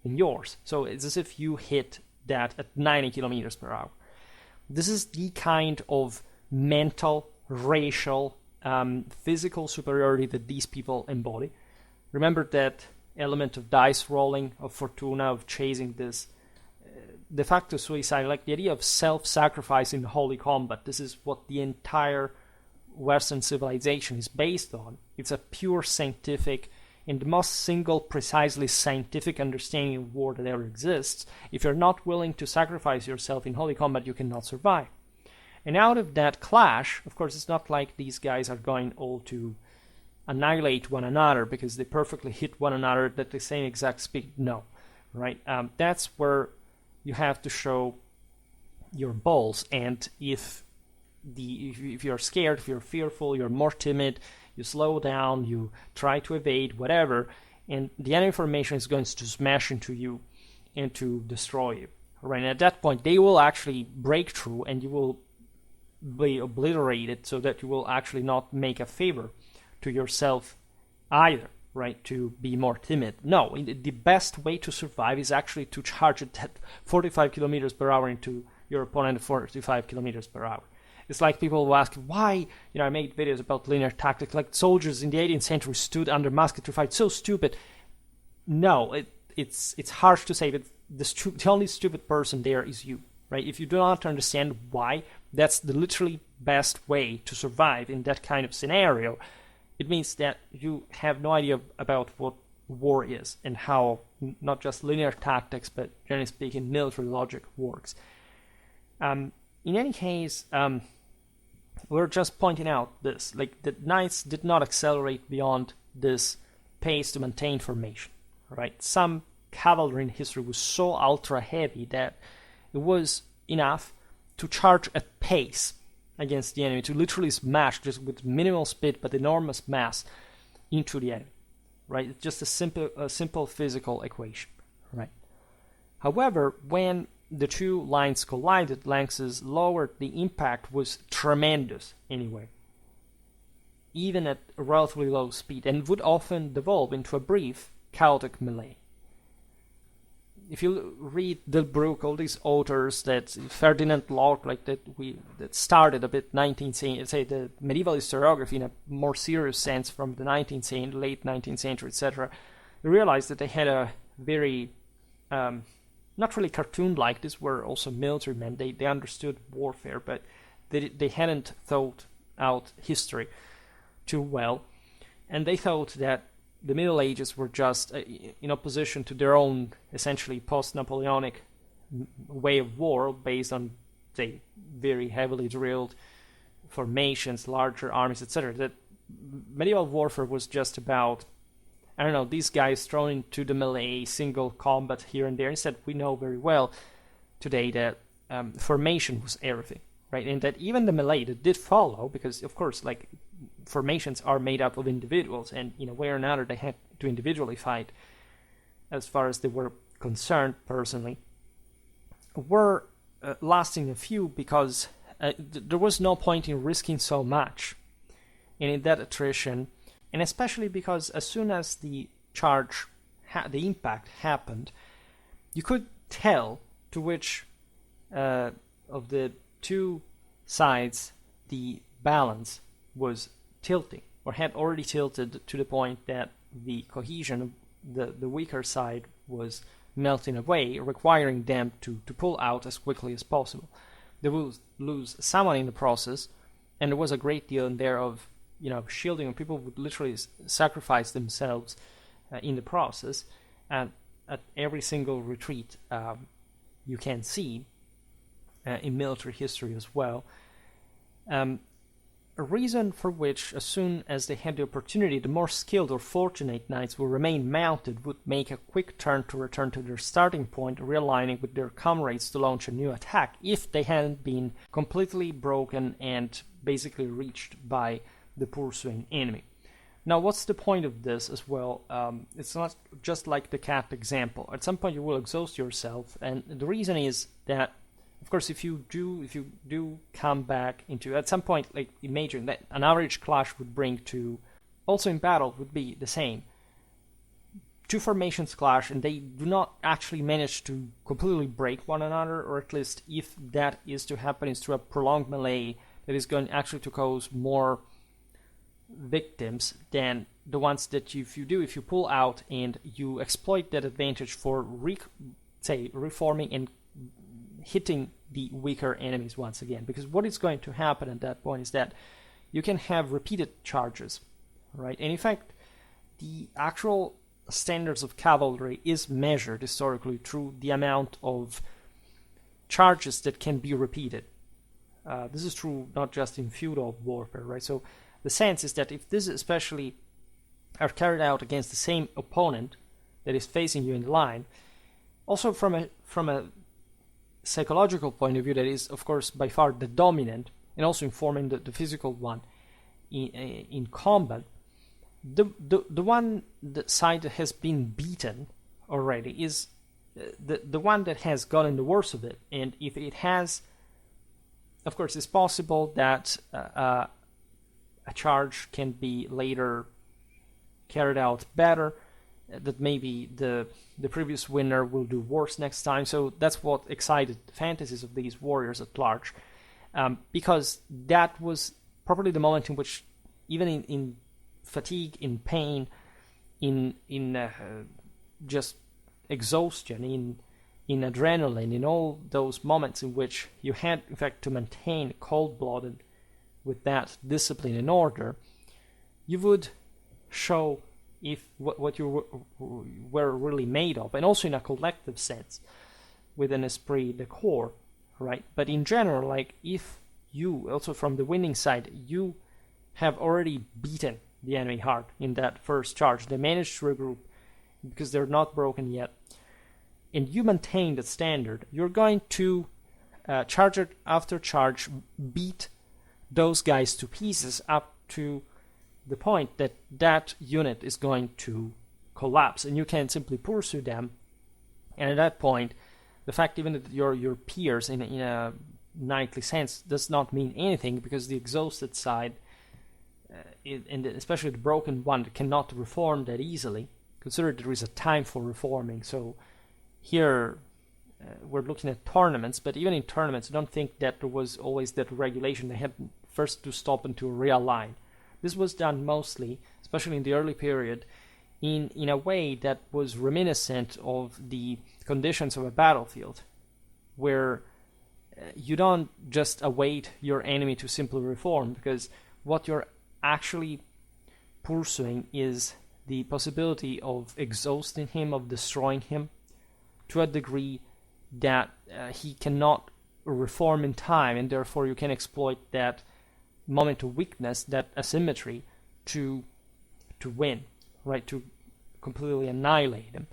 than yours. So it's as if you hit that at 90 kilometers per hour. This is the kind of mental, racial, physical superiority that these people embody. Remember that element of dice rolling, of fortuna, of chasing this de facto suicide, like the idea of self-sacrifice in holy combat. This is what the entire Western civilization is based on. It's a pure scientific and the most single, precisely scientific understanding of war that ever exists. If you're not willing to sacrifice yourself in holy combat, you cannot survive. And out of that clash, of course, it's not like these guys are going all to annihilate one another because they perfectly hit one another at the same exact speed. No, right? That's where you have to show your balls. And if you're scared, if you're fearful, you're more timid, you slow down, you try to evade, whatever, and the enemy formation is going to smash into you and to destroy you. Right? And at that point, they will actually break through, and you will be obliterated, so that you will actually not make a favor to yourself either, right, to be more timid. No, the best way to survive is actually to charge at 45 kilometers per hour into your opponent at 45 kilometers per hour. It's like people will ask, why, I made videos about linear tactics, like soldiers in the 18th century stood under musketry fight, so stupid. No, it's harsh to say, but the only stupid person there is you, right? If you do not understand why, that's the literally best way to survive in that kind of scenario. It means that you have no idea about what war is and how not just linear tactics, but generally speaking, military logic works. In any case, we're just pointing out this, like the knights did not accelerate beyond this pace to maintain formation, right? Some cavalry in history was so ultra heavy that it was enough to charge at pace against the enemy, to literally smash just with minimal speed but enormous mass into the enemy, right? It's just a simple physical equation, right? However, when the two lines collided, lances lowered, the impact was tremendous anyway, even at a relatively low speed, and would often devolve into a brief, chaotic melee. If you read Delbruck, all these authors that Ferdinand Locke, like that started a bit 19th century, say the medieval historiography in a more serious sense from the 19th century, late 19th century, etc., they realized that they had a very not really cartoon-like. These were also military men. They understood warfare, but they hadn't thought out history too well, and they thought that the Middle Ages were just in opposition to their own essentially post-Napoleonic way of war, based on, say, very heavily drilled formations, larger armies, etc. That medieval warfare was just about, these guys thrown into the Malay, single combat here and there. Instead, we know very well today that formation was everything, right? And that even the Malay that did follow, because of course, like, formations are made up of individuals, and in a way or another they had to individually fight as far as they were concerned personally, were lasting a few because there was no point in risking so much, and in that attrition, and especially because as soon as the charge, the impact happened, you could tell to which of the two sides the balance was tilting, or had already tilted to the point that the cohesion of the weaker side was melting away, requiring them to pull out as quickly as possible. They will lose someone in the process, and there was a great deal in there of shielding, and people would literally sacrifice themselves in the process. And at every single retreat, you can see in military history as well, a reason for which, as soon as they had the opportunity, the more skilled or fortunate knights will remain mounted, would make a quick turn to return to their starting point, realigning with their comrades to launch a new attack if they hadn't been completely broken and basically reached by the pursuing enemy. Now, what's the point of this as well? It's not just like the cat example. At some point you will exhaust yourself, and the reason is that, of course, if you do come back into, at some point, like imagine that an average clash would bring to, also in battle, would be the same. Two formations clash, and they do not actually manage to completely break one another, or at least if that is to happen, it's through a prolonged melee that is going actually to cause more victims than the ones that if you pull out and you exploit that advantage for reforming and hitting the weaker enemies once again. Because what is going to happen at that point is that you can have repeated charges, right? And in fact, the actual standards of cavalry is measured historically through the amount of charges that can be repeated. This is true not just in feudal warfare, right? So the sense is that if this especially are carried out against the same opponent that is facing you in the line, also from a psychological point of view, that is, of course, by far the dominant, and also informing the physical one in combat, the side that has been beaten already is the one that has gotten the worst of it. And if it has, of course, it's possible that a charge can be later carried out better, that maybe the previous winner will do worse next time. So that's what excited the fantasies of these warriors at large, because that was probably the moment in which, even in fatigue, in pain, in just exhaustion, in adrenaline, in all those moments in which you had, in fact, to maintain cold-blooded with that discipline and order, you would show if what you were really made of, and also in a collective sense, with an esprit de corps, right? But in general, like, if you, also from the winning side, you have already beaten the enemy hard in that first charge, they managed to regroup because they're not broken yet, and you maintain that standard, you're going to charge after charge, beat those guys to pieces up to the point that that unit is going to collapse, and you can simply pursue them. And at that point, the fact even that your peers in a knightly sense does not mean anything, because the exhausted side, and especially the broken one, cannot reform that easily. Consider there is a time for reforming. So here we're looking at tournaments, but even in tournaments, I don't think that there was always that regulation. They had first to stop and to realign. This was done mostly, especially in the early period, in a way that was reminiscent of the conditions of a battlefield, where you don't just await your enemy to simply reform, because what you're actually pursuing is the possibility of exhausting him, of destroying him, to a degree that he cannot reform in time, and therefore you can exploit that moment of weakness, that asymmetry, to win, right? To completely annihilate him.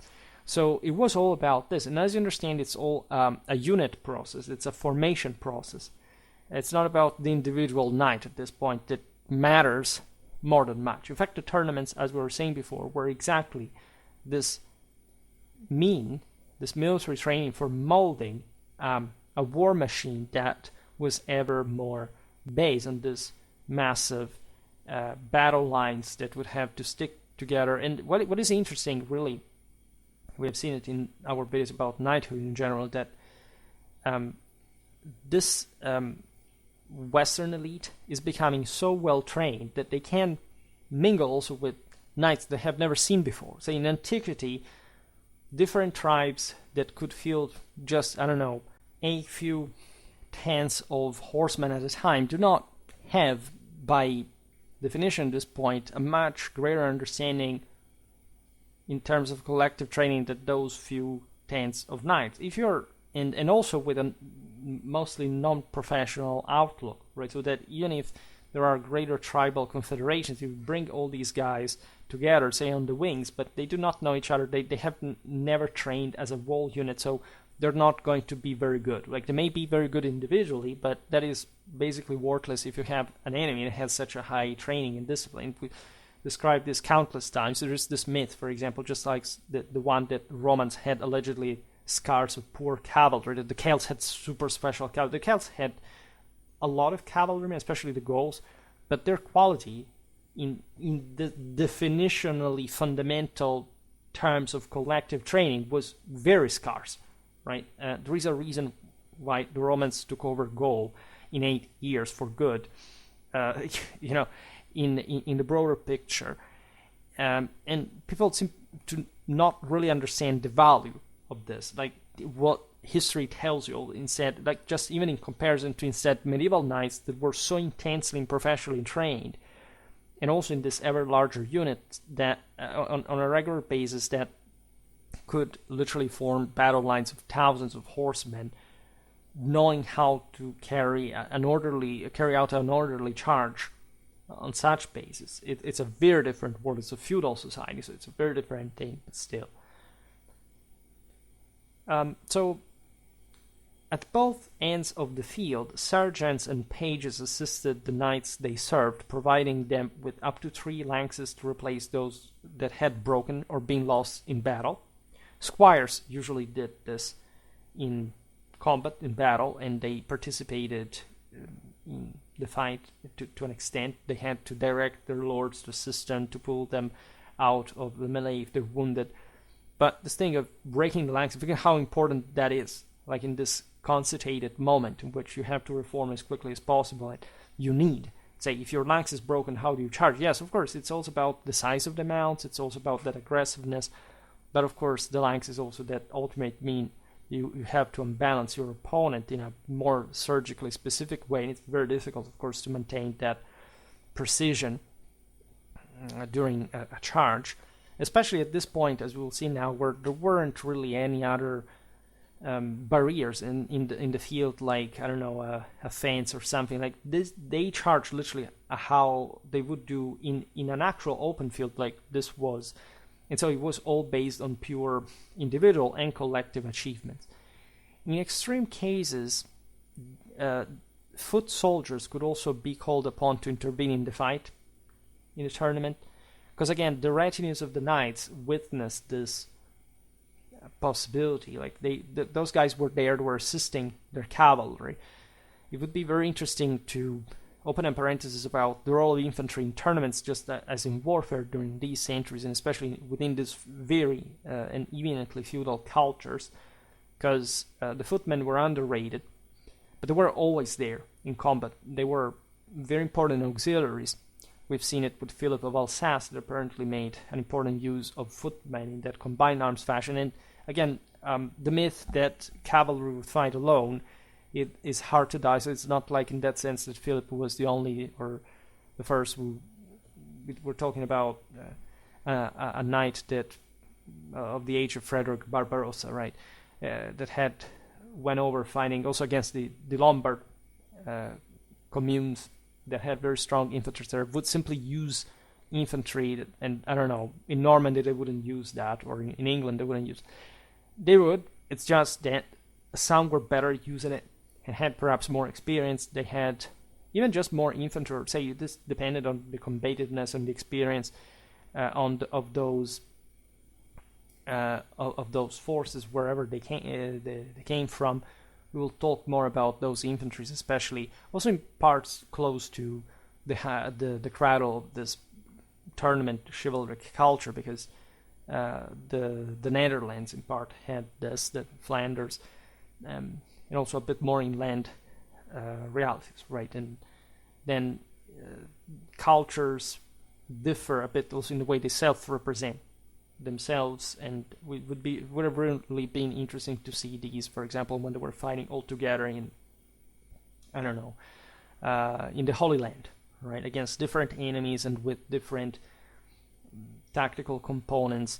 So it was all about this, and as you understand, it's all a unit process. It's a formation process. It's not about the individual knight at this point that matters more than much. In fact, the tournaments, as we were saying before, were exactly this military training for molding a war machine that was ever more based on this massive battle lines that would have to stick together. And what is interesting, really, we have seen it in our videos about knighthood in general, that this Western elite is becoming so well trained that they can mingle also with knights they have never seen before. So in antiquity, different tribes that could field just, I don't know, a few tens of horsemen at a time do not have, by definition at this point, a much greater understanding in terms of collective training than those few tens of knights. If you're and also with a mostly non-professional outlook, right? So that even if there are greater tribal confederations, you bring all these guys together, say on the wings, but they do not know each other. They have never trained as a whole unit, so they're not going to be very good. Like, they may be very good individually, but that is basically worthless if you have an enemy that has such a high training and discipline. We described this countless times. There is this myth, for example, just like the one that Romans had allegedly scars of poor cavalry, that the Celts had super special cavalry. The Celts had a lot of cavalry, especially the Gauls, but their quality in the definitionally fundamental terms of collective training was very scarce, right? There is a reason why the Romans took over Gaul in 8 years for good, in the broader picture. And people seem to not really understand the value of this, like what history tells you instead, like just even in comparison to instead medieval knights that were so intensely and professionally trained, and also in this ever larger unit that on a regular basis that could literally form battle lines of thousands of horsemen, knowing how to carry out an orderly charge on such basis. It's a very different world. It's a feudal society, so it's a very different thing, but still. So at both ends of the field, sergeants and pages assisted the knights they served, providing them with up to 3 lances to replace those that had broken or been lost in battle. Squires usually did this in combat, in battle, and they participated in the fight to an extent. They had to direct their lords to assist them, to pull them out of the melee if they're wounded. But this thing of breaking the lances, figure how important that is, like in this concitated moment in which you have to reform as quickly as possible. And you need, say, if your lance is broken, how do you charge? Yes, of course, it's also about the size of the mounts, it's also about that aggressiveness, but of course the lance is also that ultimate mean. You have to unbalance your opponent in a more surgically specific way, and it's very difficult, of course, to maintain that precision during a charge, especially at this point, as we'll see now, where there weren't really any other barriers in the field, like, I don't know, a fence or something like this. They charged literally how they would do in an actual open field like this was. And so it was all based on pure individual and collective achievements. In extreme cases, foot soldiers could also be called upon to intervene in the fight, in the tournament, because again, the retinues of the knights witnessed this possibility. Like those guys were there, they were assisting their cavalry. It would be very interesting to open a parenthesis about the role of infantry in tournaments, just as in warfare during these centuries, and especially within these very and eminently feudal cultures, because the footmen were underrated, but they were always there in combat. They were very important auxiliaries. We've seen it with Philip of Alsace, that apparently made an important use of footmen in that combined arms fashion. And again, the myth that cavalry would fight alone, it is hard to die, so it's not like in that sense that Philip was the only or the first who we're talking about a knight that of the age of Frederick Barbarossa, right, that had went over fighting also against the Lombard communes that had very strong infantry there, would simply use infantry, and I don't know, in Normandy they wouldn't use that, or in England they wouldn't use. They would, it's just that some were better using it and had perhaps more experience. They had even just more infantry, or say this depended on the combativeness and the experience of those forces wherever they came from. We will talk more about those infantries, especially also in parts close to the cradle of this tournament chivalric culture, because the Netherlands in part had this, the Flanders, and also a bit more inland realities, right? And then cultures differ a bit also in the way they self-represent themselves, and would have really been interesting to see these, for example, when they were fighting all together in, I don't know, in the Holy Land, right, against different enemies and with different tactical components.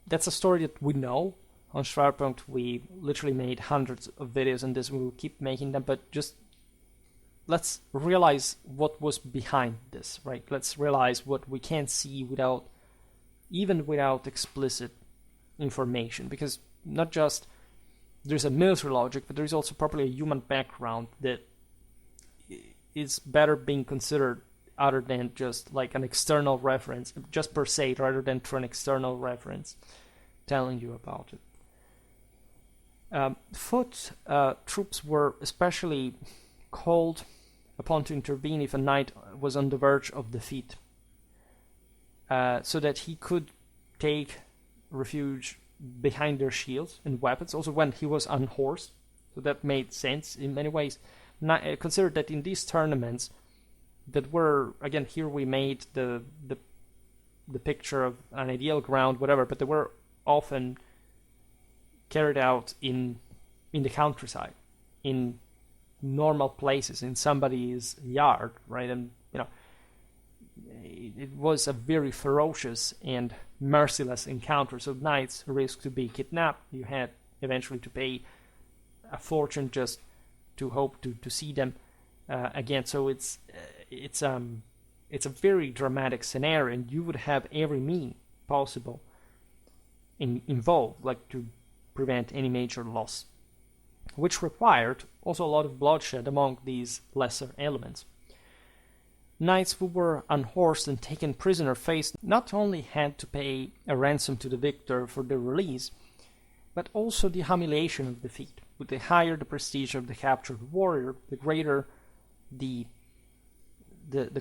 That's a story that we know. On Schwerpunkt, we literally made hundreds of videos on this. We will keep making them, but just let's realize what was behind this, right? Let's realize what we can't see without explicit information, because not just there's a military logic, but there's also probably a human background that is better being considered other than just like an external reference, just per se, rather than through an external reference telling you about it. Foot troops were especially called upon to intervene if a knight was on the verge of defeat, so that he could take refuge behind their shields and weapons, also when he was unhorsed. So that made sense in many ways. Consider that in these tournaments that were, again, here we made the picture of an ideal ground, whatever, but they were often carried out in the countryside, in normal places, in somebody's yard, right? And it was a very ferocious and merciless encounter. So knights risked to be kidnapped. You had eventually to pay a fortune just to hope to see them again. So it's a very dramatic scenario, and you would have every means possible involved, like to prevent any major loss, which required also a lot of bloodshed among these lesser elements. Knights who were unhorsed and taken prisoner faced not only had to pay a ransom to the victor for their release, but also the humiliation of defeat. With the higher the prestige of the captured warrior, the greater the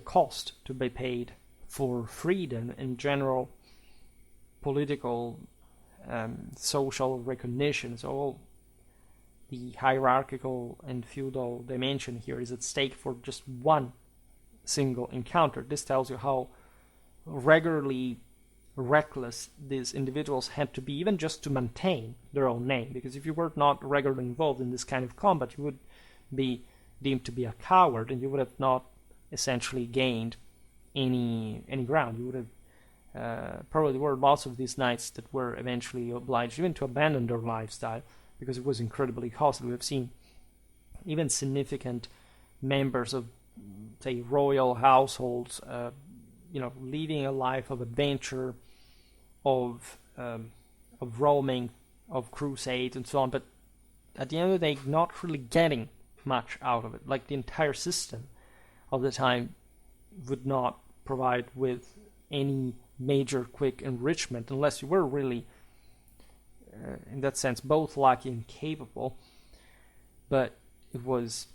cost to be paid for freedom and general political social recognition. So all the hierarchical and feudal dimension here is at stake for just one single encounter. This tells you how regularly reckless these individuals had to be, even just to maintain their own name, because if you were not regularly involved in this kind of combat, you would be deemed to be a coward, and you would have not essentially gained any ground. You would have probably, there were lots of these knights that were eventually obliged even to abandon their lifestyle because it was incredibly costly. We have seen even significant members of, say, royal households leading a life of adventure, of roaming, of crusade and so on, but at the end of the day not really getting much out of it. Like, the entire system of the time would not provide with any major quick enrichment unless you were really in that sense both lucky and capable, but it was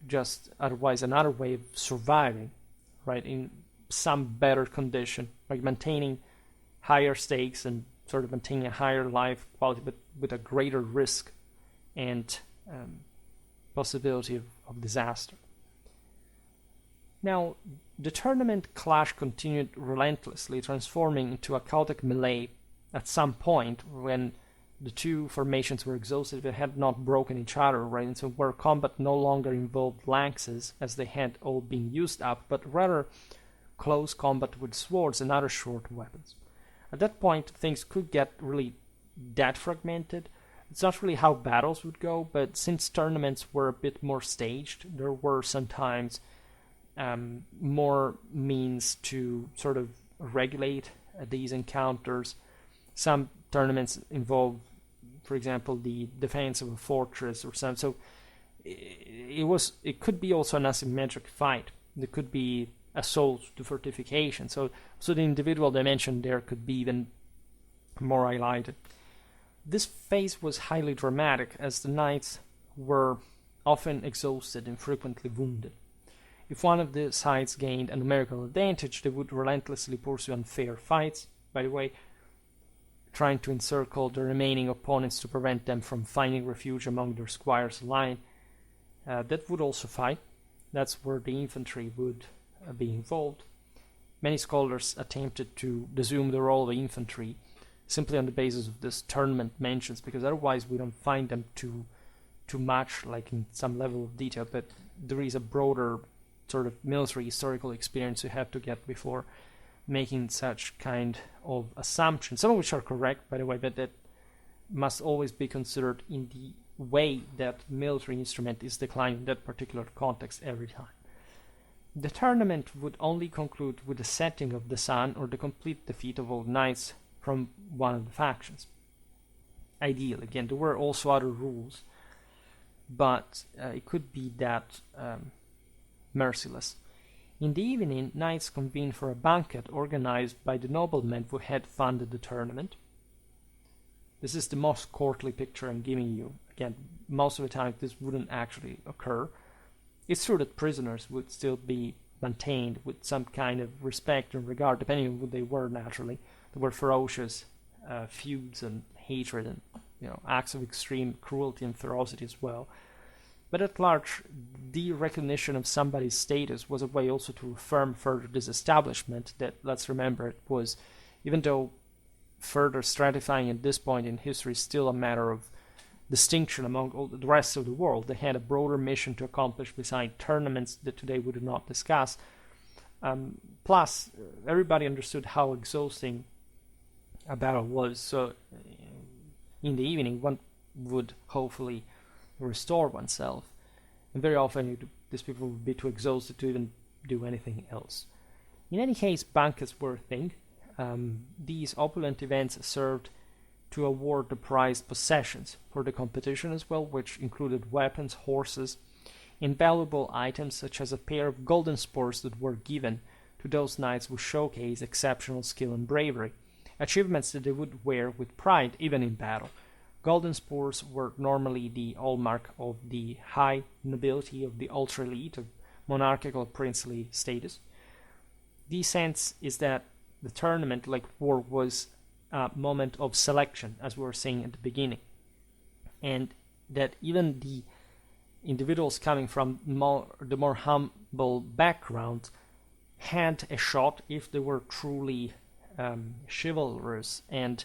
just otherwise another way of surviving, right, in some better condition, like maintaining higher stakes and sort of maintaining a higher life quality, but with a greater risk and possibility of disaster. Now, the tournament clash continued relentlessly, transforming into a chaotic melee at some point when the two formations were exhausted, but had not broken each other, right? And so where combat no longer involved lances, as they had all been used up, but rather close combat with swords and other short weapons. At that point, things could get really that fragmented. It's not really how battles would go, but since tournaments were a bit more staged, there were sometimes more means to sort of regulate these encounters. Some tournaments involve, for example, the defense of a fortress or something. So it could be also an asymmetric fight. There could be assault to fortification. So the individual dimension there could be even more highlighted. This phase was highly dramatic, as the knights were often exhausted and frequently wounded. If one of the sides gained a numerical advantage, they would relentlessly pursue unfair fights, by the way, trying to encircle the remaining opponents to prevent them from finding refuge among their squire's line. That would also fight. That's where the infantry would be involved. Many scholars attempted to resume the role of infantry simply on the basis of this tournament mentions, because otherwise we don't find them too much like in some level of detail, but there is a broader sort of military historical experience you have to get before making such kind of assumptions, some of which are correct, by the way, but that must always be considered in the way that military instrument is declined in that particular context every time. The tournament would only conclude with the setting of the sun or the complete defeat of all knights from one of the factions. Ideally, again, there were also other rules, but it could be that merciless. In the evening, knights convened for a banquet organized by the noblemen who had funded the tournament. This is the most courtly picture I'm giving you. Again, most of the time this wouldn't actually occur. It's true that prisoners would still be maintained with some kind of respect and regard, depending on who they were, naturally. There were ferocious feuds and hatred and acts of extreme cruelty and ferocity as well. But at large, the recognition of somebody's status was a way also to affirm further disestablishment that, let's remember, it was, even though further stratifying at this point in history is still a matter of distinction among all the rest of the world, they had a broader mission to accomplish beside tournaments that today we do not discuss. Plus, everybody understood how exhausting a battle was, so in the evening one would hopefully restore oneself, and very often these people would be too exhausted to even do anything else. In any case, banquets were a thing. These opulent events served to award the prized possessions for the competition as well, which included weapons, horses, and valuable items such as a pair of golden spurs that were given to those knights who showcase exceptional skill and bravery, achievements that they would wear with pride even in battle. Golden spurs were normally the hallmark of the high nobility, of the ultra-elite, of monarchical princely status. The sense is that the tournament, like war, was a moment of selection, as we were saying at the beginning, and that even the individuals coming from the more humble background had a shot if they were truly chivalrous and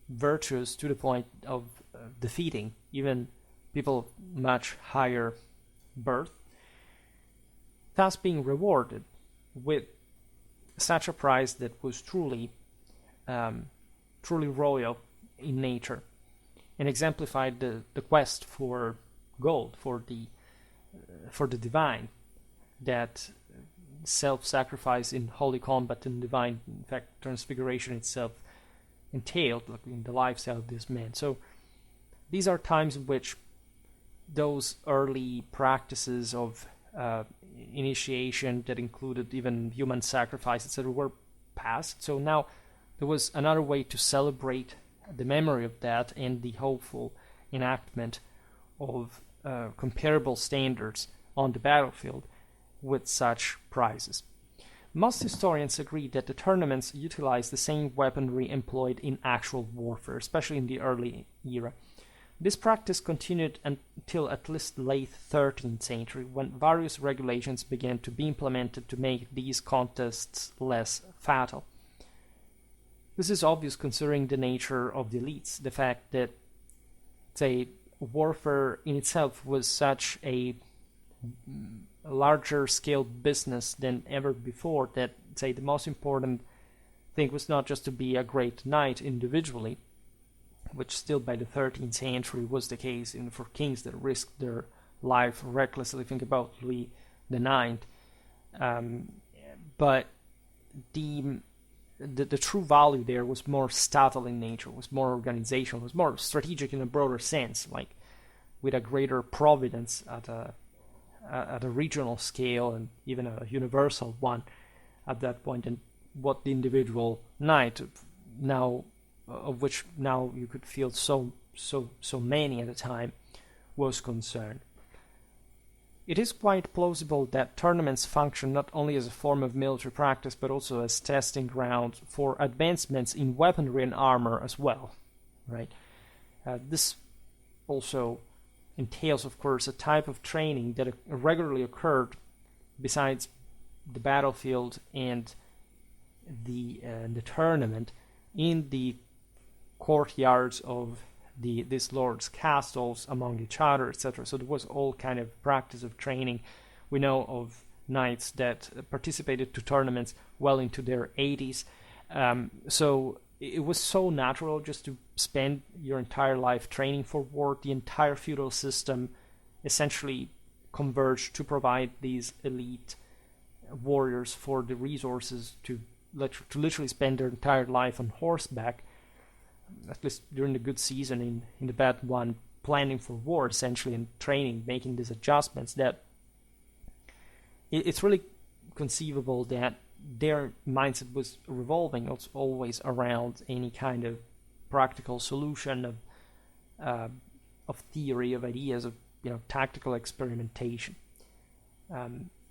virtuous to the point of defeating even people of much higher birth, thus being rewarded with such a prize that was truly royal in nature and exemplified the quest for gold, for the divine, that self-sacrifice in holy combat and divine, in fact, transfiguration itself entailed, like in the lifestyle of this man. So these are times in which those early practices of initiation that included even human sacrifice, etc., were past. So now there was another way to celebrate the memory of that and the hopeful enactment of comparable standards on the battlefield with such prizes. Most historians agree that the tournaments utilized the same weaponry employed in actual warfare, especially in the early era. This practice continued until at least late 13th century, when various regulations began to be implemented to make these contests less fatal. This is obvious considering the nature of the elites, the fact that, say, warfare in itself was such a larger scale business than ever before, that, say, the most important thing was not just to be a great knight individually, which still by the 13th century was the case for kings that risked their life recklessly. Think about Louis IX. But the true value there was more statal in nature, was more organizational, was more strategic in a broader sense, like with a greater providence at a regional scale and even a universal one at that point, and what the individual knight, now of which now you could feel so many at a time, was concerned. it is quite plausible that tournaments function not only as a form of military practice, but also as testing grounds for advancements in weaponry and armor as well, right? This also entails, of course, a type of training that regularly occurred besides the battlefield and the tournament in the courtyards of these lords' castles among each other, etc. So there was all kind of practice of training. We know of knights that participated to tournaments well into their 80s. So it was so natural just to spend your entire life training for war. The entire feudal system essentially converged to provide these elite warriors for the resources to literally spend their entire life on horseback, at least during the good season, in the bad one, planning for war essentially, and training, making these adjustments. That it's really conceivable that their mindset was revolving always around any kind of practical solution of theory, of ideas, of tactical experimentation.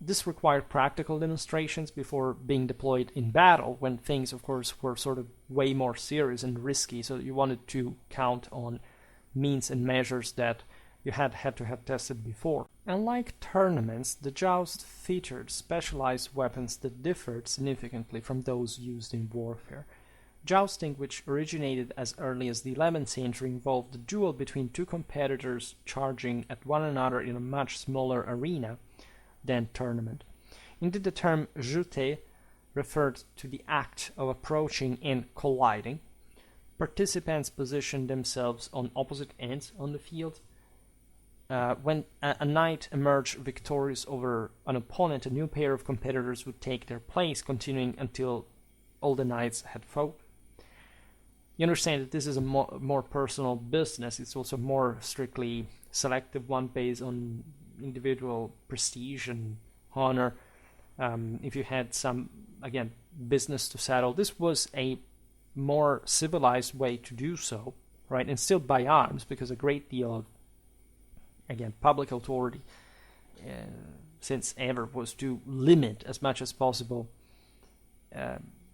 This required practical demonstrations before being deployed in battle, when things, of course, were sort of way more serious and risky, so you wanted to count on means and measures that you had to have tested before. Unlike tournaments, the joust featured specialized weapons that differed significantly from those used in warfare. Jousting, which originated as early as the 11th century, involved a duel between two competitors charging at one another in a much smaller arena than tournament. Indeed, the term jeter referred to the act of approaching and colliding. Participants positioned themselves on opposite ends on the field. When a knight emerged victorious over an opponent, a new pair of competitors would take their place, continuing until all the knights had fought. You understand that this is a more personal business. It's also more strictly selective one based on individual prestige and honor. If you had some, again, business to settle, this was a more civilized way to do so, right? And still by arms, because a great deal of, again, public authority since ever was to limit as much as possible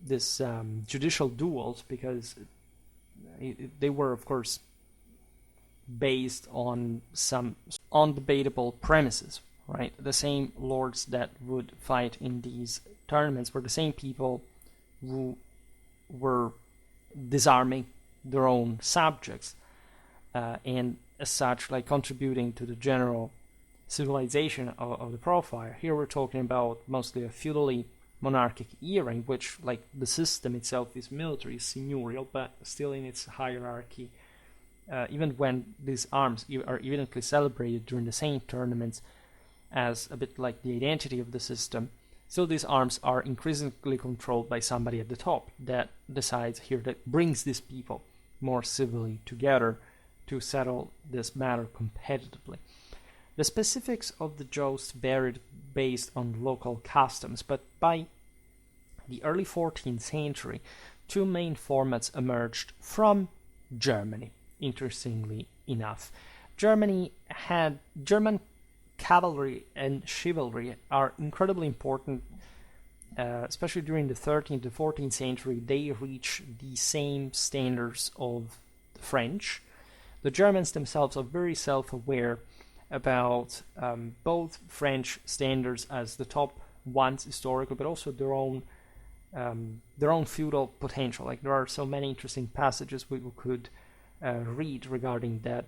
this judicial duels, because they were, of course, based on some undebatable premises, right? The same lords that would fight in these tournaments were the same people who were disarming their own subjects, and as such, like, contributing to the general civilization of the profile. Here we're talking about mostly a feudally monarchic era in which, like, the system itself is military, seigneurial, but still in its hierarchy. Even when these arms are evidently celebrated during the same tournaments as a bit like the identity of the system, still these arms are increasingly controlled by somebody at the top that decides here, that brings these people more civilly together to settle this matter competitively. The specifics of the joust varied based on local customs, but by the early 14th century, two main formats emerged from Germany, interestingly enough. German cavalry and chivalry are incredibly important, especially during the 13th to 14th century. They reach the same standards of the French. The Germans themselves are very self-aware about both French standards as the top ones historically, but also their own feudal potential. Like, there are so many interesting passages we could read regarding that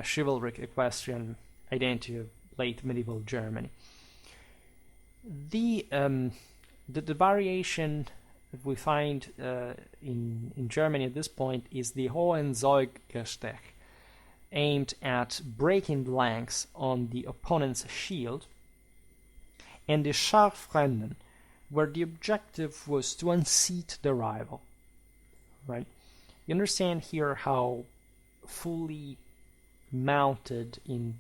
chivalric equestrian identity of late medieval Germany. The variation that we find in Germany at this point is the Hohenzollgestech, aimed at breaking the lance on the opponent's shield, and the Scharfrennen, where the objective was to unseat the rival, right? You understand here how fully mounted in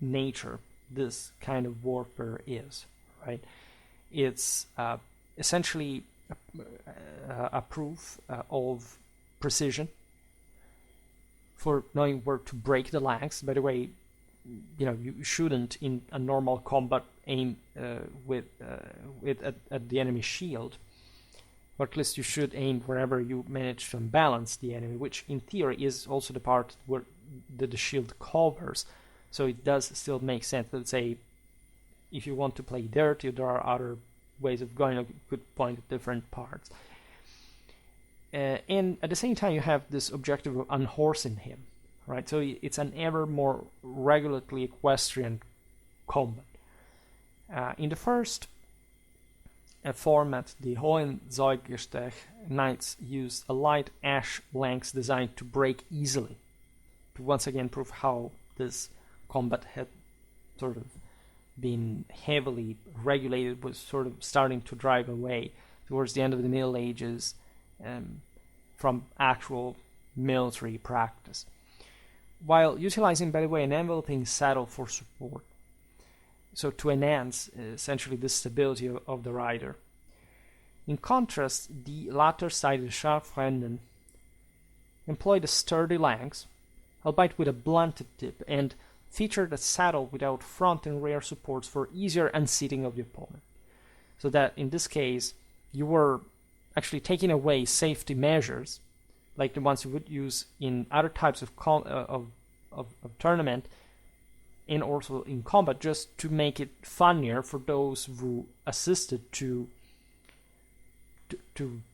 nature this kind of warfare is, right? It's essentially a proof of precision for knowing where to break the lance. By the way, you shouldn't in a normal combat aim with at the enemy shield, or at least you should aim wherever you manage to imbalance the enemy, which in theory is also the part where the shield covers. So it does still make sense. Let's say if you want to play dirty, there are other ways of going. You could point at different parts. And at the same time, you have this objective of unhorsing him, right? So it's an ever more regularly equestrian combat. In the first format, the Hohenzollern knights used a light ash lance designed to break easily, to once again prove how this combat had sort of been heavily regulated, was sort of starting to drive away towards the end of the Middle Ages from actual military practice, while utilizing, by the way, an enveloping saddle for support, so to enhance essentially the stability of the rider. In contrast, the latter side of the Scharfrennen employed a sturdy lance, albeit with a blunted tip, and featured a saddle without front and rear supports for easier unseating of the opponent. So that in this case, you were actually taking away safety measures, like the ones you would use in other types of tournament, and also in combat, just to make it funnier for those who assisted to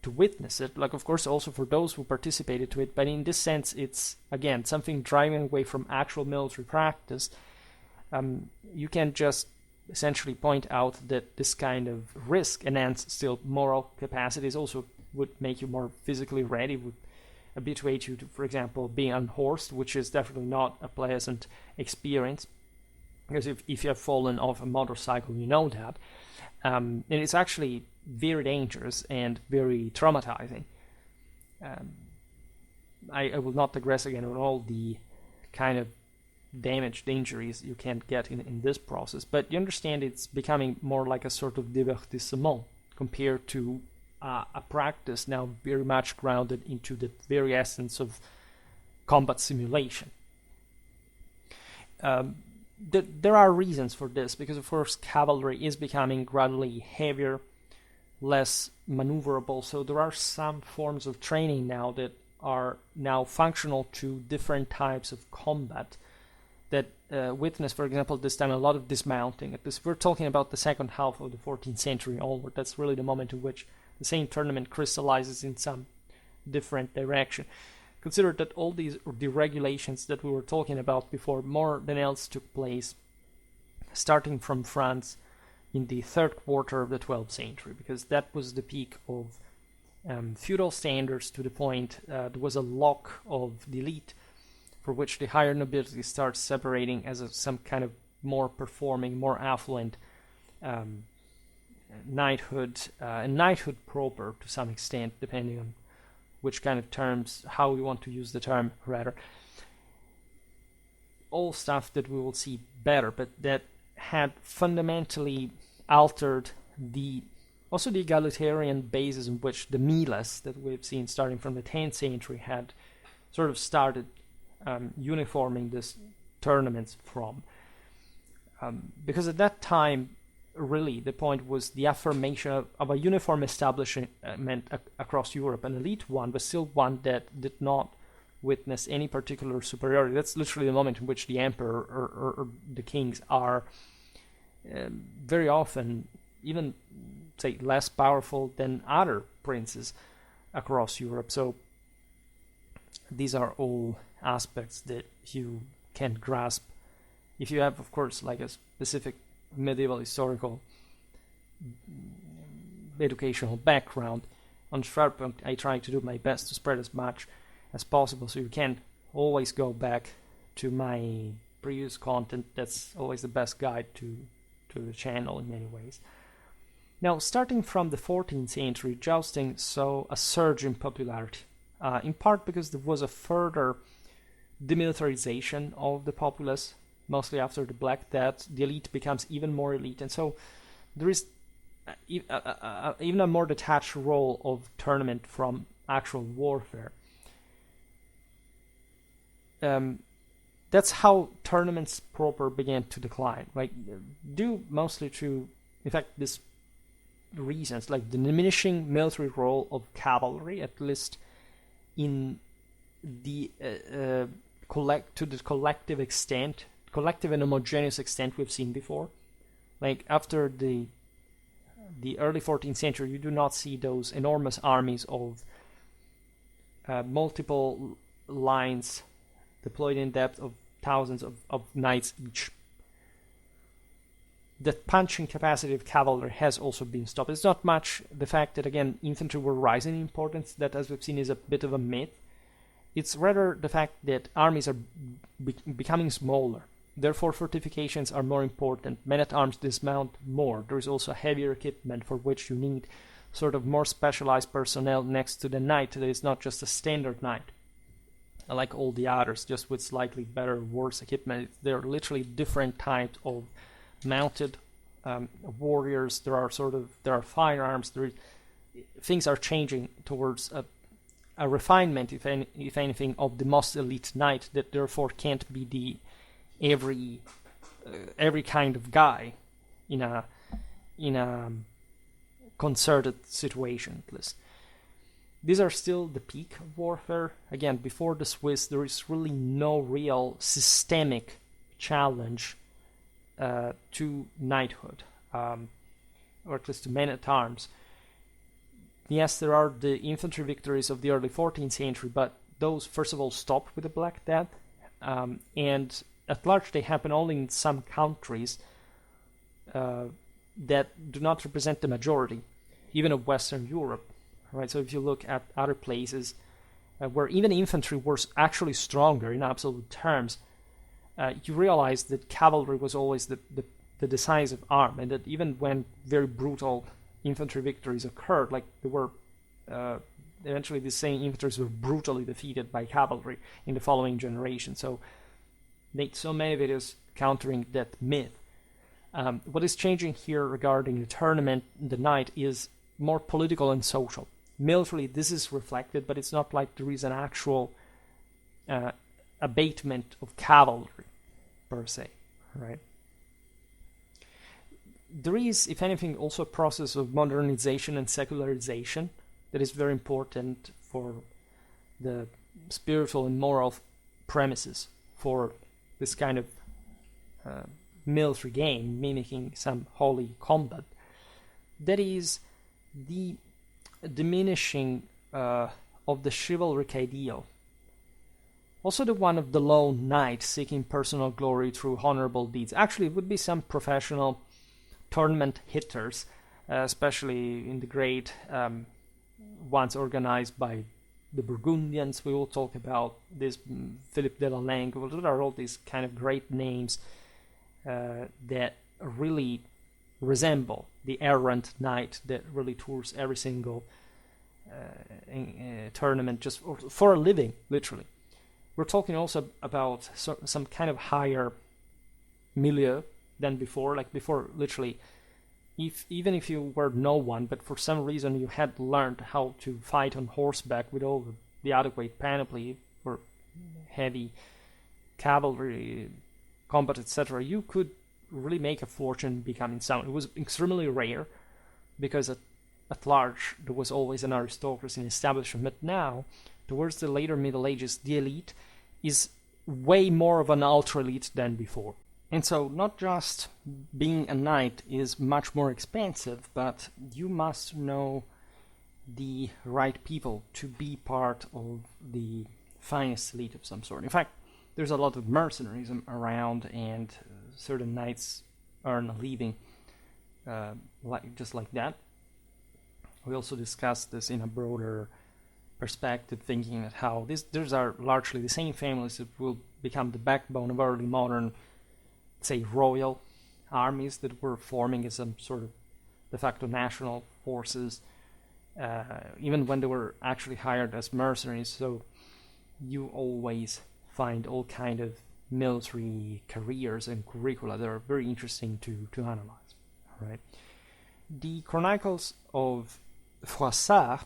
witness it. Like, of course, also for those who participated to it. But in this sense, it's again something driving away from actual military practice. You can just essentially point out that this kind of risk enhanced still moral capacities, also would make you more physically ready, would habituate you to, for example, being unhorsed, which is definitely not a pleasant experience, because if you have fallen off a motorcycle, you know that. And it's actually very dangerous and very traumatizing. I will not digress again on all the kind of damaged injuries you can get in this process, but you understand it's becoming more like a sort of divertissement compared to a practice now very much grounded into the very essence of combat simulation. There are reasons for this, because of course cavalry is becoming gradually heavier, less maneuverable, so there are some forms of training now that are now functional to different types of combat that witness, for example, this time a lot of dismounting. We're talking about the second half of the 14th century onward. That's really the moment in which the same tournament crystallizes in some different direction. Consider that all these deregulations that we were talking about before more than else took place starting from France in the third quarter of the 12th century, because that was the peak of feudal standards, to the point there was a lock of the elite, for which the higher nobility starts separating as some kind of more performing, more affluent knighthood, and knighthood proper to some extent, depending on which kind of terms, how we want to use the term, rather. All stuff that we will see better, but that had fundamentally altered also the egalitarian basis in which the miles that we've seen starting from the 10th century had sort of started uniforming these tournaments from. Because at that time, really, the point was the affirmation of a uniform establishment across Europe, an elite one, but still one that did not witness any particular superiority. That's literally the moment in which the emperor or the kings are very often even, say, less powerful than other princes across Europe. So these are all aspects that you can grasp if you have, of course, like a specific medieval historical educational background. On Schwerpunkt, I try to do my best to spread as much as possible, so you can always go back to my previous content. That's always the best guide to the channel in many ways. Now, starting from the 14th century, jousting saw a surge in popularity, in part because there was a further demilitarization of the populace, mostly after the Black Death. The elite becomes even more elite, and so there is even a more detached role of tournament from actual warfare. That that's how tournaments proper began to decline, like due mostly to, in fact, this reasons, like the diminishing military role of cavalry, at least in the collective and homogeneous extent we've seen before. Like after the early 14th century, you do not see those enormous armies of multiple lines deployed in depth of thousands of knights each. The punching capacity of cavalry has also been stopped. It's not much the fact that, again, infantry were rising in importance, that, as we've seen, is a bit of a myth. It's rather the fact that armies are becoming smaller. Therefore, fortifications are more important. Men-at-arms dismount more. There is also heavier equipment for which you need sort of more specialized personnel next to the knight. That is not just a standard knight, like all the others, just with slightly better, worse equipment. There are literally different types of mounted warriors. There are firearms. Things are changing towards a refinement, if anything, of the most elite knight, that therefore can't be the every kind of guy in a concerted situation, at least. These are still the peak of warfare. Again, before the Swiss, there is really no real systemic challenge to knighthood, or at least to men-at-arms. Yes, there are the infantry victories of the early 14th century, but those, first of all, stopped with the Black Death, and at large they happen only in some countries that do not represent the majority, even of Western Europe. Right? So if you look at other places where even infantry was actually stronger in absolute terms, you realize that cavalry was always the decisive arm, and that even when very brutal infantry victories occurred, like there were eventually the same infantry were brutally defeated by cavalry in the following generation. So made so many videos countering that myth. What is changing here regarding the tournament, the knight, is more political and social. Militarily, this is reflected, but it's not like there is an actual abatement of cavalry per se, right? There is, if anything, also a process of modernization and secularization that is very important for the spiritual and moral premises for this kind of military game, mimicking some holy combat. That is the diminishing of the chivalric ideal. Also the one of the lone knight seeking personal glory through honorable deeds. Actually, it would be some professional tournament hitters, especially in the great ones organized by the Burgundians. We will talk about this Philippe de la Langue. There are all these kind of great names that really resemble the errant knight that really tours every single tournament just for a living, literally. We're talking also about some kind of higher milieu than before. Like before, literally, even if you were no one, but for some reason you had learned how to fight on horseback with all the adequate panoply for heavy cavalry combat, etc., you could really make a fortune becoming someone. It was extremely rare because at large there was always an aristocracy in establishment. But now, towards the later Middle Ages, the elite is way more of an ultra elite than before. And so not just being a knight is much more expensive, but you must know the right people to be part of the finest elite of some sort. In fact, there's a lot of mercenarism around, and certain knights earn a living just like that. We also discussed this in a broader perspective, thinking that how these are largely the same families that will become the backbone of early modern, say, royal armies that were forming as some sort of de facto national forces, even when they were actually hired as mercenaries. So you always find all kind of military careers and curricula that are very interesting to analyze. Right? The Chronicles of Froissart,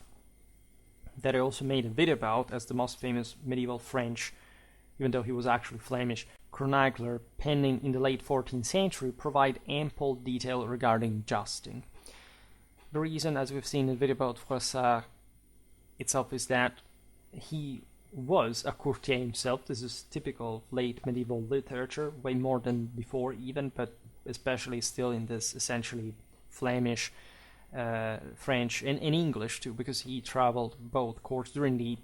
that I also made a video about as the most famous medieval French even though he was actually Flemish, chronicler penning in the late 14th century provide ample detail regarding jousting. The reason, as we've seen in the video about Froissart itself, is that he was a courtier himself. This is typical late medieval literature, way more than before even, but especially still in this essentially Flemish, French, and English too, because he traveled both courts during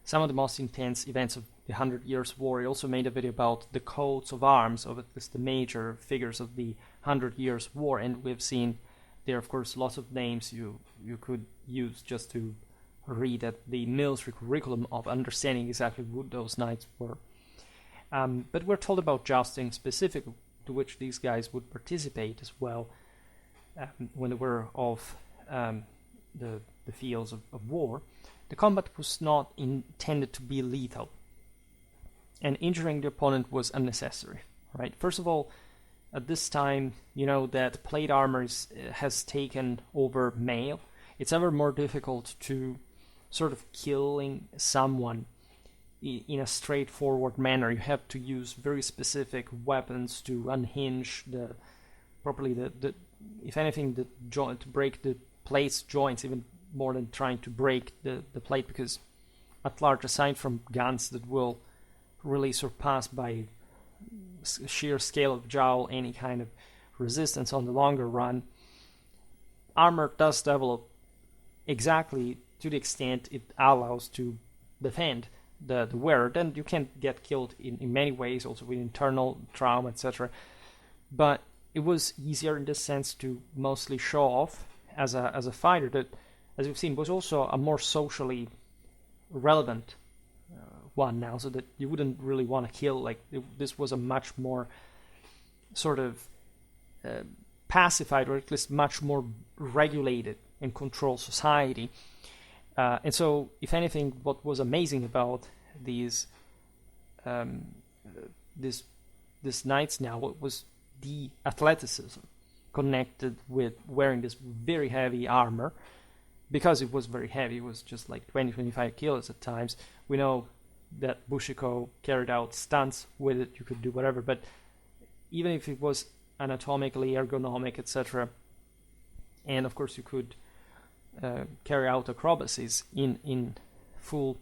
some of the most intense events of the 100 Years' War. He also made a video about the coats of arms of the major figures of the 100 Years' War, and we've seen there, of course, lots of names you could use just to read at the military curriculum of understanding exactly who those knights were. But we're told about jousting specific, to which these guys would participate as well when they were off the fields of war. The combat was not intended to be lethal, and injuring the opponent was unnecessary. Right? First of all, at this time, you know that plate armor has taken over mail. It's ever more difficult to sort of killing someone in a straightforward manner. You have to use very specific weapons to unhinge properly the if anything, the joint, to break the plate's joints, even more than trying to break the plate, because at large, aside from guns that will really surpass by sheer scale of jowl any kind of resistance on the longer run, armor does develop exactly to the extent it allows to defend the wearer. Then you can get killed in many ways, also with internal trauma, etc. But it was easier in this sense to mostly show off as a fighter that, as we've seen, was also a more socially relevant one now, so that you wouldn't really want to kill. Like this was a much more sort of pacified, or at least much more regulated and controlled society. And so, if anything, what was amazing about these knights now was the athleticism connected with wearing this very heavy armor. Because it was very heavy, it was just like 20-25 kilos at times. We know that Bushido carried out stunts with it. You could do whatever, but even if it was anatomically, ergonomic, etc., and of course you could carry out acrobacies in full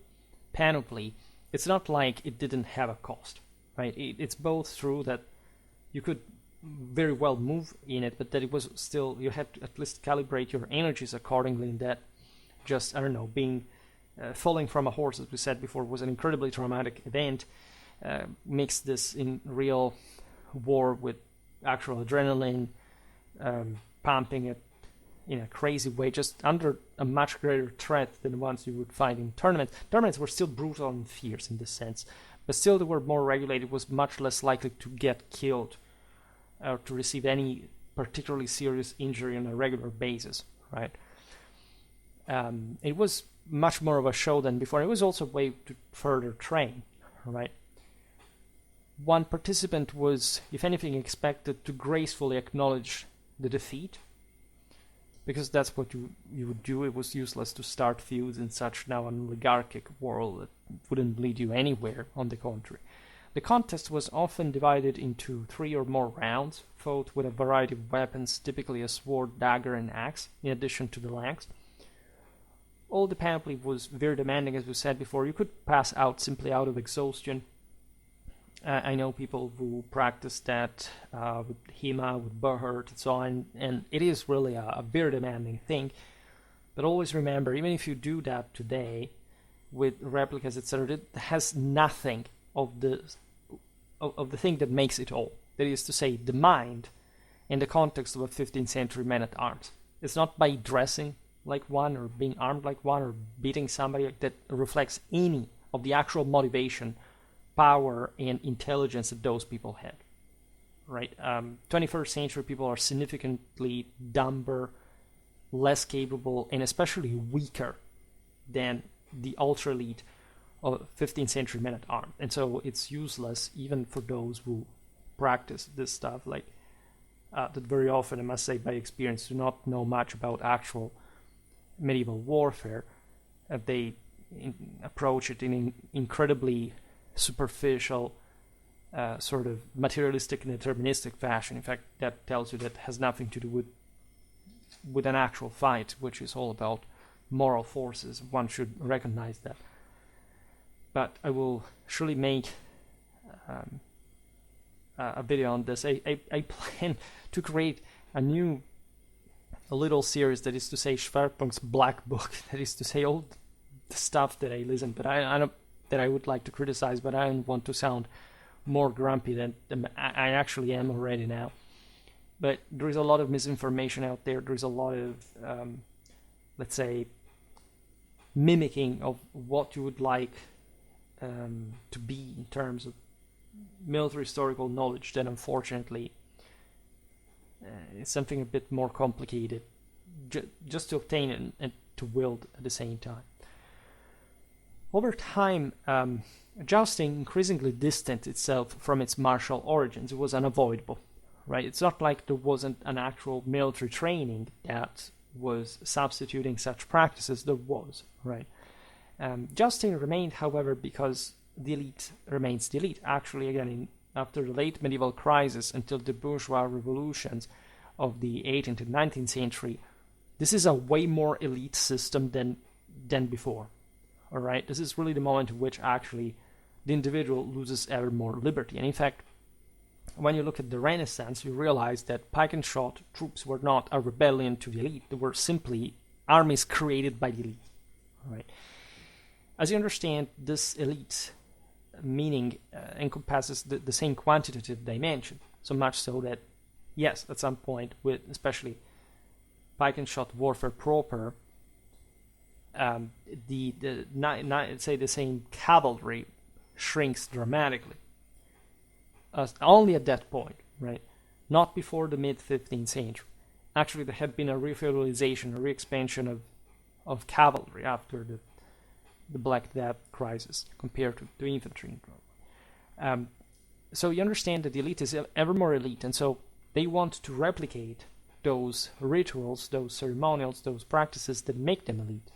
panoply, it's not like it didn't have a cost, right? It's both true that you could very well move in it, but that it was still, you had to at least calibrate your energies accordingly, and that just, I don't know, being falling from a horse, as we said before, was an incredibly traumatic event. Mix this in real war with actual adrenaline, pumping it in a crazy way, just under a much greater threat than the ones you would find in tournaments. Tournaments were still brutal and fierce in this sense, but still they were more regulated, was much less likely to get killed or to receive any particularly serious injury on a regular basis, right? It was much more of a show than before. It was also a way to further train, right? One participant was, if anything, expected to gracefully acknowledge the defeat, because that's what you would do. It was useless to start feuds in such now an oligarchic world that wouldn't lead you anywhere, on the contrary. The contest was often divided into 3 or more rounds, fought with a variety of weapons, typically a sword, dagger, and axe, in addition to the lance. All the panoply was very demanding, as we said before. You could pass out simply out of exhaustion. I know people who practice that with HEMA, with Burhurt, and so on, and it is really a very demanding thing. But always remember, even if you do that today with replicas, etc., it has nothing of the thing that makes it all. That is to say, the mind in the context of a 15th century man-at-arms. It's not by dressing like one or being armed like one or beating somebody that reflects any of the actual motivation, power, and intelligence that those people had. Right? 21st century people are significantly dumber, less capable, and especially weaker than the ultra-elite of 15th century men-at-arms. And so it's useless even for those who practice this stuff, like that very often, I must say by experience, do not know much about actual medieval warfare. They approach it in incredibly superficial, sort of materialistic and deterministic fashion. In fact, that tells you that has nothing to do with an actual fight, which is all about moral forces. One should recognize that. But I will surely make a video on this. I plan to create a little series, that is to say Schwerpunkt's Black Book, that is to say all the stuff that I listen, but I don't, that I would like to criticize, but I don't want to sound more grumpy than I actually am already now. But there is a lot of misinformation out there. There is a lot of, let's say, mimicking of what you would like to be in terms of military historical knowledge that unfortunately is something a bit more complicated just to obtain and to wield at the same time. Over time, jousting increasingly distanced itself from its martial origins. It was unavoidable, right? It's not like there wasn't an actual military training that was substituting such practices. There was, right? Jousting remained, however, because the elite remains the elite. Actually, again, after the late medieval crisis until the bourgeois revolutions of the 18th and 19th century, this is a way more elite system than before. All right, this is really the moment in which actually the individual loses ever more liberty. And in fact, when you look at the Renaissance, you realize that pike and shot troops were not a rebellion to the elite. They were simply armies created by the elite. All right. As you understand, this elite meaning encompasses the same quantitative dimension, so much so that, yes, at some point, with especially pike and shot warfare proper, the same cavalry shrinks dramatically. Only at that point, right? Not before the mid-15th century. Actually, there had been a refeudalization, a re-expansion of cavalry after the Black Death crisis compared to infantry. So you understand that the elite is ever more elite, and so they want to replicate those rituals, those ceremonials, those practices that make them elite.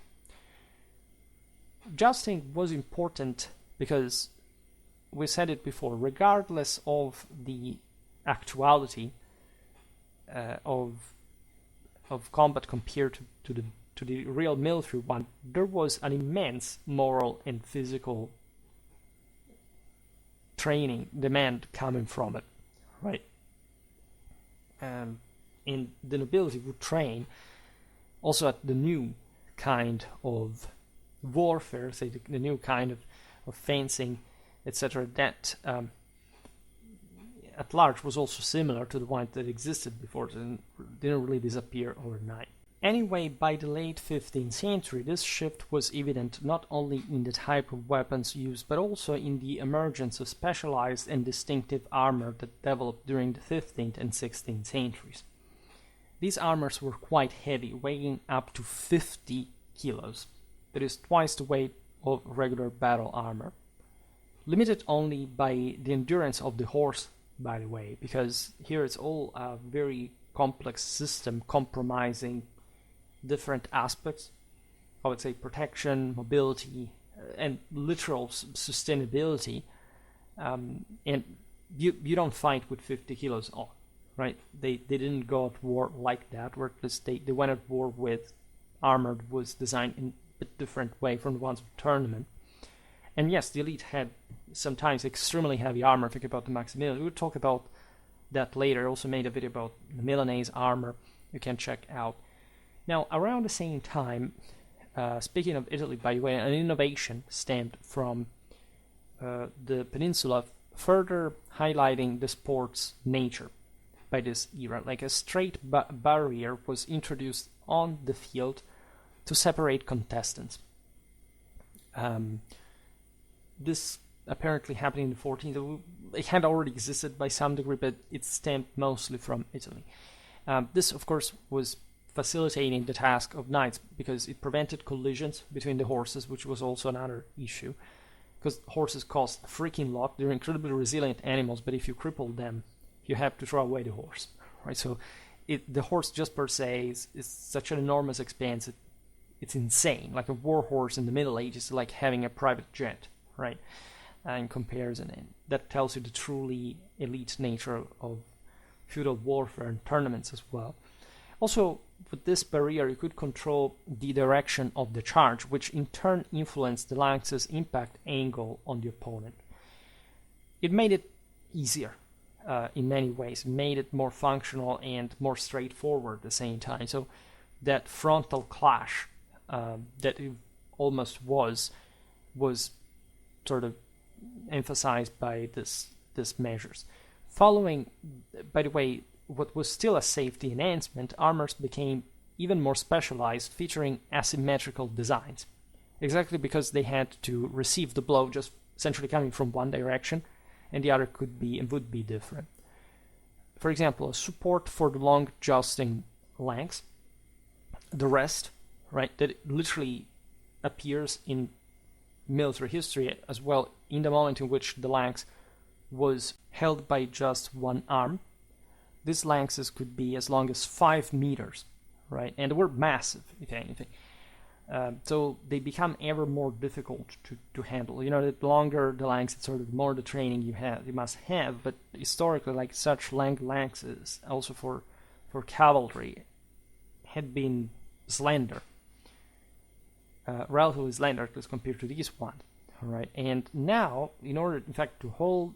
Jousting was important because, we said it before, regardless of the actuality of combat compared to the real military one, there was an immense moral and physical training demand coming from it, right? And the nobility would train also at the new kind of warfare, say the new kind of fencing, etc., that at large was also similar to the one that existed before, and didn't really disappear overnight. Anyway, by the late 15th century, this shift was evident not only in the type of weapons used, but also in the emergence of specialized and distinctive armor that developed during the 15th and 16th centuries. These armors were quite heavy, weighing up to 50 kilos. That is twice the weight of regular battle armor. Limited only by the endurance of the horse, by the way, because here it's all a very complex system compromising different aspects, I would say protection, mobility, and literal sustainability. And you don't fight with 50 kilos on, right? They didn't go at war like that, or at least they went at war with armor that was designed in a bit different way from the ones of tournament. And yes, the elite had sometimes extremely heavy armor. Think about the Maximilian. We'll talk about that later. I also made a video about the Milanese armor you can check out. Now, around the same time, speaking of Italy, by the way, an innovation stemmed from the peninsula, further highlighting the sport's nature by this era. Like a straight barrier was introduced on the field to separate contestants. This apparently happened in the 14th. It had already existed by some degree, but it stemmed mostly from Italy. This, of course, was facilitating the task of knights because it prevented collisions between the horses, which was also another issue. Because horses cost a freaking lot. They're incredibly resilient animals, but if you cripple them, you have to throw away the horse, right? So the horse just per se is such an enormous expense. It's insane. Like a war horse in the Middle Ages is like having a private jet, right? in comparison, and that tells you the truly elite nature of feudal warfare and tournaments as well. Also, with this barrier, you could control the direction of the charge, which in turn influenced the lance's impact angle on the opponent. It made it easier in many ways. It made it more functional and more straightforward at the same time. So that frontal clash that it almost was sort of emphasized by this measures. Following, by the way, what was still a safety enhancement, armors became even more specialized, featuring asymmetrical designs. Exactly because they had to receive the blow just essentially coming from one direction, and the other could be and would be different. For example, a support for the long jousting lengths, the rest, right, that literally appears in military history as well in the moment in which the lance was held by just one arm. These lances could be as long as 5 meters, right? And they were massive, if anything. So they become ever more difficult to handle. You know, the longer the lance, it's sort of more the training you must have. But historically, like such long lances, also for cavalry, had been slender, relatively slender as compared to these ones. All right, and now, in order, in fact, to hold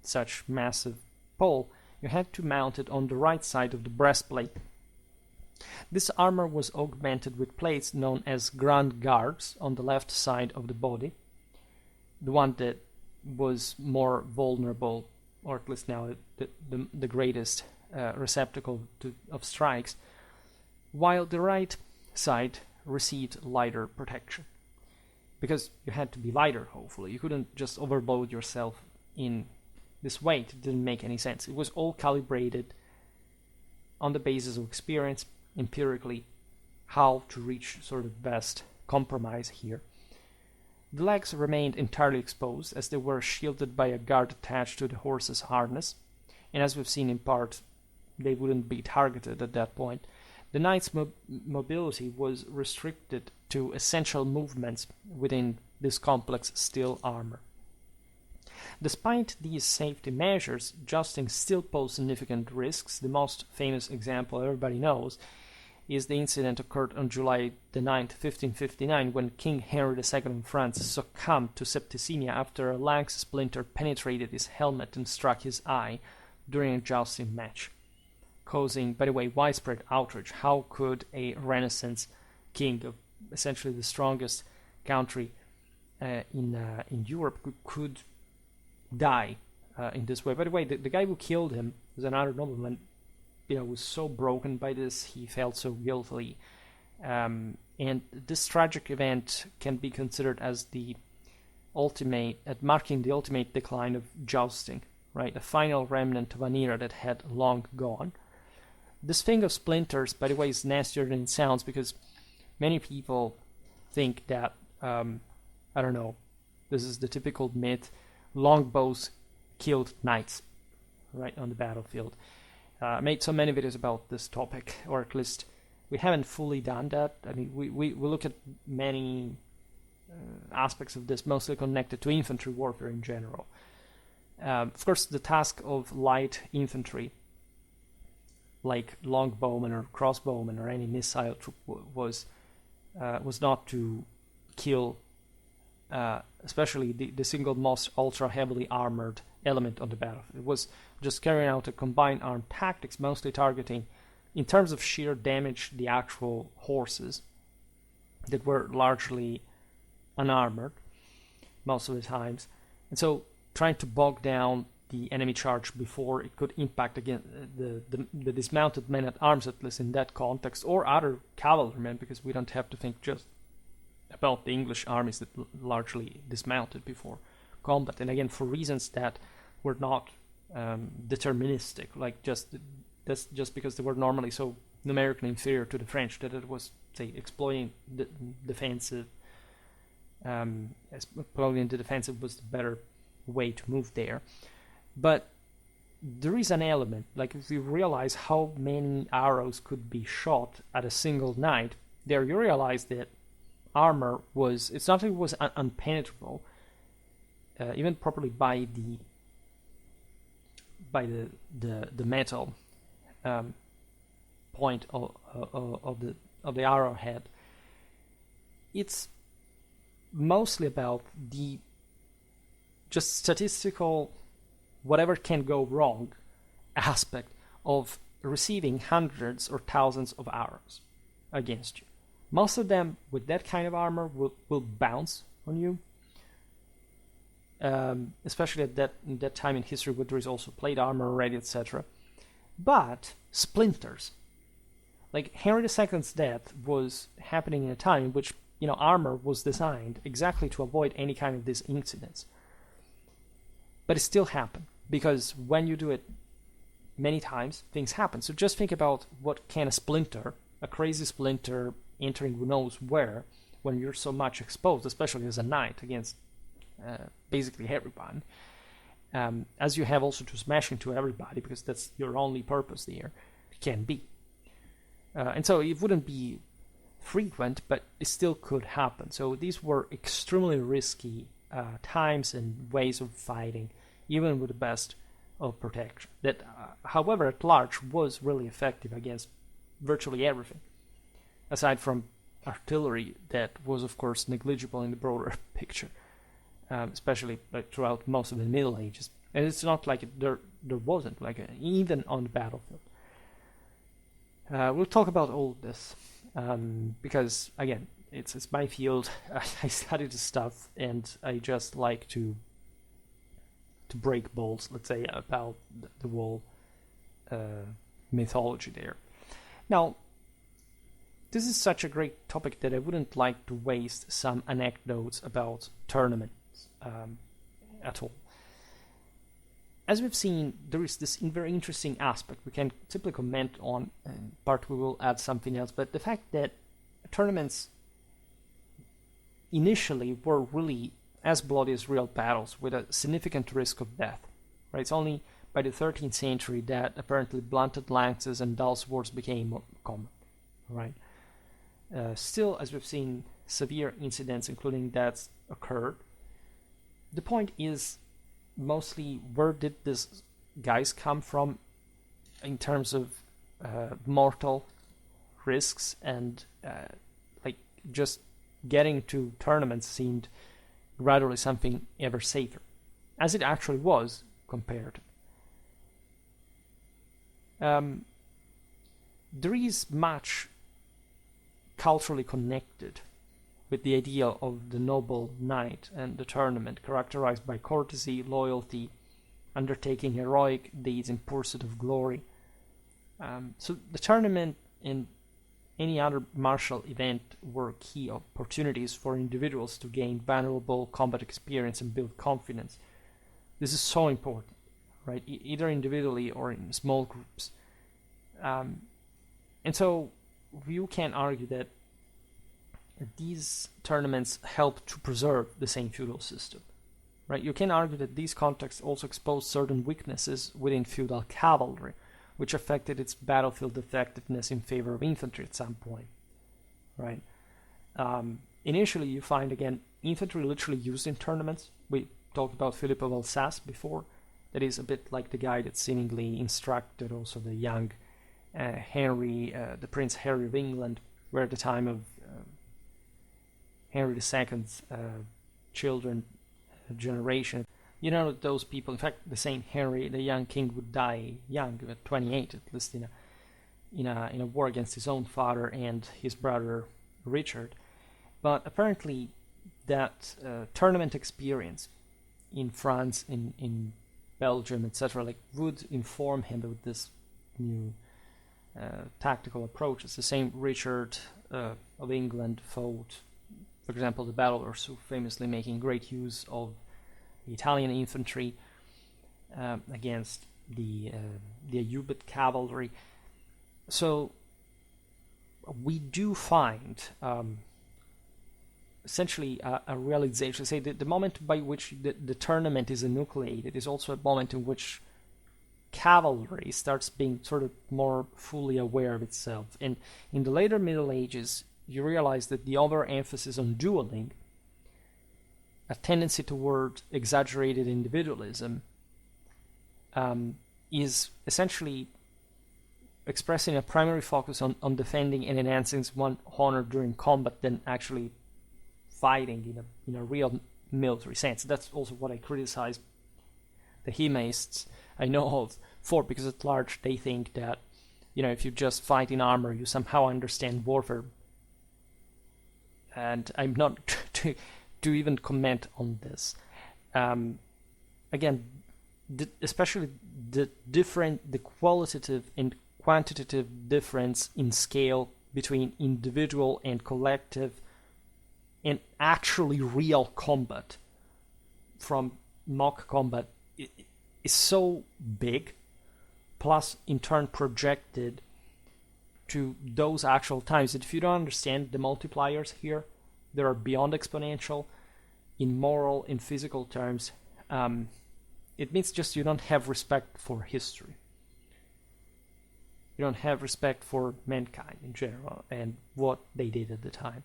such massive pole, you had to mount it on the right side of the breastplate. This armor was augmented with plates known as grand guards on the left side of the body, the one that was more vulnerable, or at least now the greatest receptacle of strikes, while the right side received lighter protection. Because you had to be lighter, hopefully. You couldn't just overload yourself in this weight. It didn't make any sense. It was all calibrated on the basis of experience, empirically, how to reach sort of best compromise here. The legs remained entirely exposed, as they were shielded by a guard attached to the horse's harness, and as we've seen in part, they wouldn't be targeted at that point. The knight's mobility was restricted to essential movements within this complex steel armor. Despite these safety measures, jousting still posed significant risks. The most famous example everybody knows is the incident occurred on July the 9th, 1559, when King Henry II of France succumbed to septicemia after a lance splinter penetrated his helmet and struck his eye during a jousting match, causing, by the way, widespread outrage. How could a Renaissance king of essentially the strongest country in Europe could die in this way? By the way, the guy who killed him was another nobleman. You know, was so broken by this, he felt so guilty, and this tragic event can be considered as marking the ultimate decline of jousting, right? A final remnant of an era that had long gone. This thing of splinters, by the way, is nastier than it sounds, because many people think that, I don't know, this is the typical myth, longbows killed knights, right, on the battlefield. I made so many videos about this topic, or at least we haven't fully done that. I mean, we look at many aspects of this, mostly connected to infantry warfare in general. Of course, the task of light infantry, like longbowmen or crossbowmen or any missile troop, was not to kill, especially the single most ultra heavily armored element on the battlefield. It was just carrying out a combined armed tactics, mostly targeting, in terms of sheer damage, the actual horses that were largely unarmored most of the times, and so trying to bog down the enemy charge before it could impact again the dismounted men at arms, at least in that context, or other cavalrymen, because we don't have to think just about the English armies that largely dismounted before combat, and again for reasons that were not deterministic, like just because they were normally so numerically inferior to the French that it was, say, exploiting the defensive. Exploiting the defensive was the better way to move there. But there is an element, like if you realize how many arrows could be shot at a single knight, there you realize that armor was, it's not that it was unpenetrable, even properly by the metal point of the arrowhead. It's mostly about the just statistical, whatever can go wrong aspect of receiving hundreds or thousands of arrows against you. Most of them with that kind of armor will bounce on you, especially at that time in history where there is also plate armor already, etc. But splinters, like Henry II's death was happening in a time in which armor was designed exactly to avoid any kind of these incidents. But it still happened, because when you do it many times, things happen. So just think about what can a crazy splinter entering who knows where, when you're so much exposed, especially as a knight against basically everyone, as you have also to smash into everybody, because that's your only purpose there, can be. And so it wouldn't be frequent, but it still could happen. So these were extremely risky times and ways of fighting, even with the best of protection. That, however, at large was really effective against virtually everything, aside from artillery that was, of course, negligible in the broader picture, especially throughout most of the Middle Ages. And it's not like there wasn't, even on the battlefield. We'll talk about all this, because, again, it's my field. I study the stuff, and I just like to break balls, let's say, about the whole mythology there. Now, this is such a great topic that I wouldn't like to waste some anecdotes about tournaments at all. As we've seen, there is this very interesting aspect we can simply comment on, and part we will add something else, but the fact that tournaments initially were really as bloody as real battles, with a significant risk of death. Right? It's only by the 13th century that apparently blunted lances and dull swords became more common. Right? Still, as we've seen, severe incidents, including deaths, occurred. The point is mostly, where did these guys come from in terms of mortal risks, and just getting to tournaments seemed gradually something ever safer, as it actually was compared. There is much culturally connected with the ideal of the noble knight and the tournament, characterized by courtesy, loyalty, undertaking heroic deeds in pursuit of glory. So the tournament and any other martial event were key opportunities for individuals to gain valuable combat experience and build confidence. This is so important, right? Either individually or in small groups. And so you can argue that these tournaments help to preserve the same feudal system, right? You can argue that these contexts also expose certain weaknesses within feudal cavalry, which affected its battlefield effectiveness in favor of infantry at some point, right? Initially, you find, again, infantry literally used in tournaments. We talked about Philip of Alsace before. That is a bit like the guy that seemingly instructed also the young Henry, the Prince Harry of England, where at the time of Henry II's children generation, those people, in fact, the same Henry, the young king, would die young, at 28, at least in a war against his own father and his brother Richard. But apparently, that tournament experience in France, in Belgium, etc., would inform him with this new tactical approaches. The same Richard of England fought, for example, the Battle of Ersouf, famously making great use of the Italian infantry against the Ayyubid cavalry. So we do find essentially a realization. Say the moment by which the tournament is enucleated is also a moment in which cavalry starts being sort of more fully aware of itself. And in the later Middle Ages, you realize that the overemphasis on dueling a tendency toward exaggerated individualism is essentially expressing a primary focus on defending and enhancing one's honor during combat than actually fighting in a real military sense. That's also what I criticize the Humanists I know of for, because at large they think that, if you just fight in armor, you somehow understand warfare. And I'm not to even comment on this. Again, especially the qualitative and quantitative difference in scale between individual and collective and actually real combat from mock combat is so big, plus in turn projected to those actual times, that if you don't understand the multipliers here, they are beyond exponential in moral and physical terms. It means just you don't have respect for history. You don't have respect for mankind in general and what they did at the time.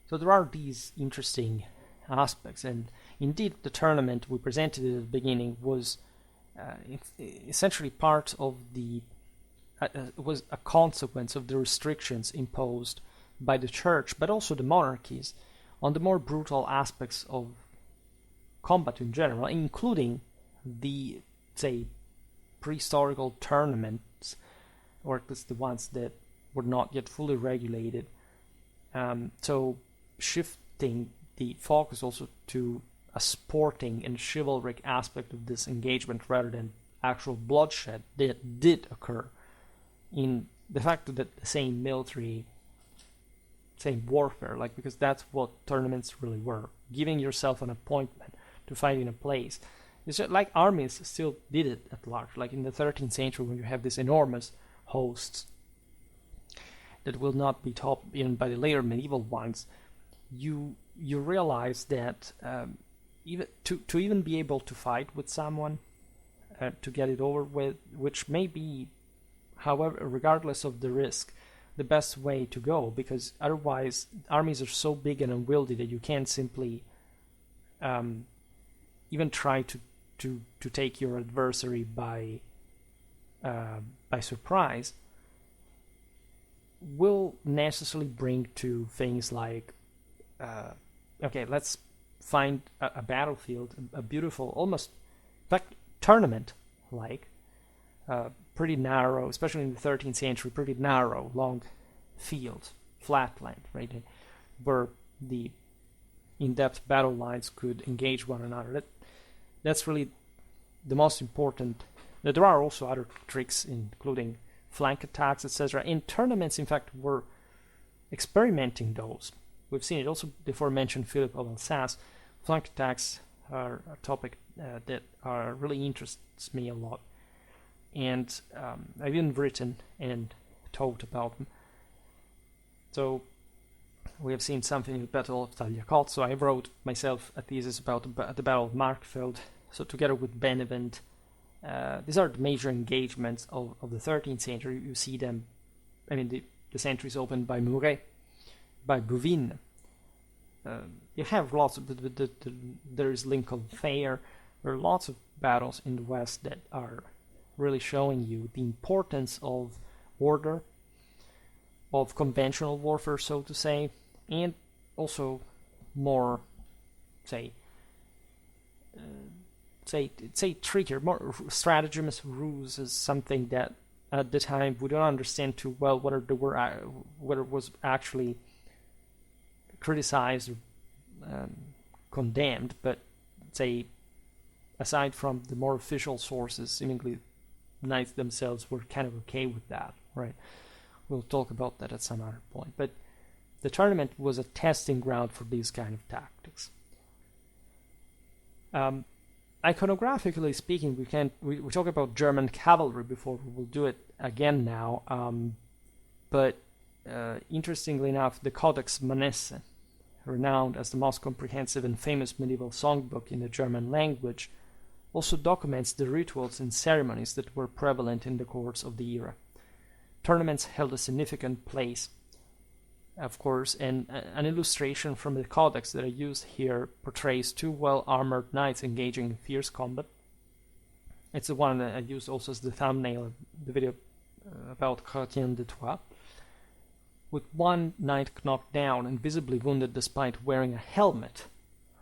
So there are these interesting aspects, and indeed the tournament we presented at the beginning was essentially part of was a consequence of the restrictions imposed by the church, but also the monarchies, on the more brutal aspects of combat in general, including the, say, prehistorical tournaments, or at least the ones that were not yet fully regulated. So shifting the focus also to a sporting and chivalric aspect of this engagement rather than actual bloodshed that did occur in the fact that the same military, same warfare, because that's what tournaments really were, giving yourself an appointment to fight in a place. It's just like armies still did it at large, like in the 13th century when you have these enormous hosts that will not be topped even by the later medieval ones. You realize that even to even be able to fight with someone, to get it over with, which may be, however, regardless of the risk, the best way to go, because otherwise armies are so big and unwieldy that you can't simply even try to take your adversary by surprise, will necessarily bring to things like, okay, let's find a battlefield, a beautiful, almost, in fact, tournament-like, pretty narrow, especially in the 13th century, pretty narrow, long field, flatland, right, where the in-depth battle lines could engage one another. That's really the most important. Now, there are also other tricks, including flank attacks, etc. And tournaments, in fact, were experimenting those. We've seen it also before mentioned Philip of Alsace. Flank attacks are a topic that really interests me a lot. And I've even written and talked about them. So we have seen something in the Battle of Tagliacozzo. I wrote myself a thesis about the Battle of Markfeld. So together with Benevent, these are the major engagements of the 13th century. You see them, the centuries opened by Muret, by Bouvines. You have lots of, there is Lincoln Fair. There are lots of battles in the West that are really showing you the importance of order, of conventional warfare, so to say, and also more, say trickier, more stratagems, ruse is something that at the time we don't understand too well whether it was actually criticized or condemned, but say aside from the more official sources, seemingly knights themselves were kind of okay with that, right? We'll talk about that at some other point. But the tournament was a testing ground for these kind of tactics. Iconographically speaking, we talked about German cavalry before. We will do it again now. But interestingly enough, the Codex Manesse, renowned as the most comprehensive and famous medieval songbook in the German language, also documents the rituals and ceremonies that were prevalent in the courts of the era. Tournaments held a significant place of course, and an illustration from the codex that I used here portrays two well-armored knights engaging in fierce combat. It's the one that I used also as the thumbnail of the video about Chrétien de Troyes, with one knight knocked down and visibly wounded despite wearing a helmet,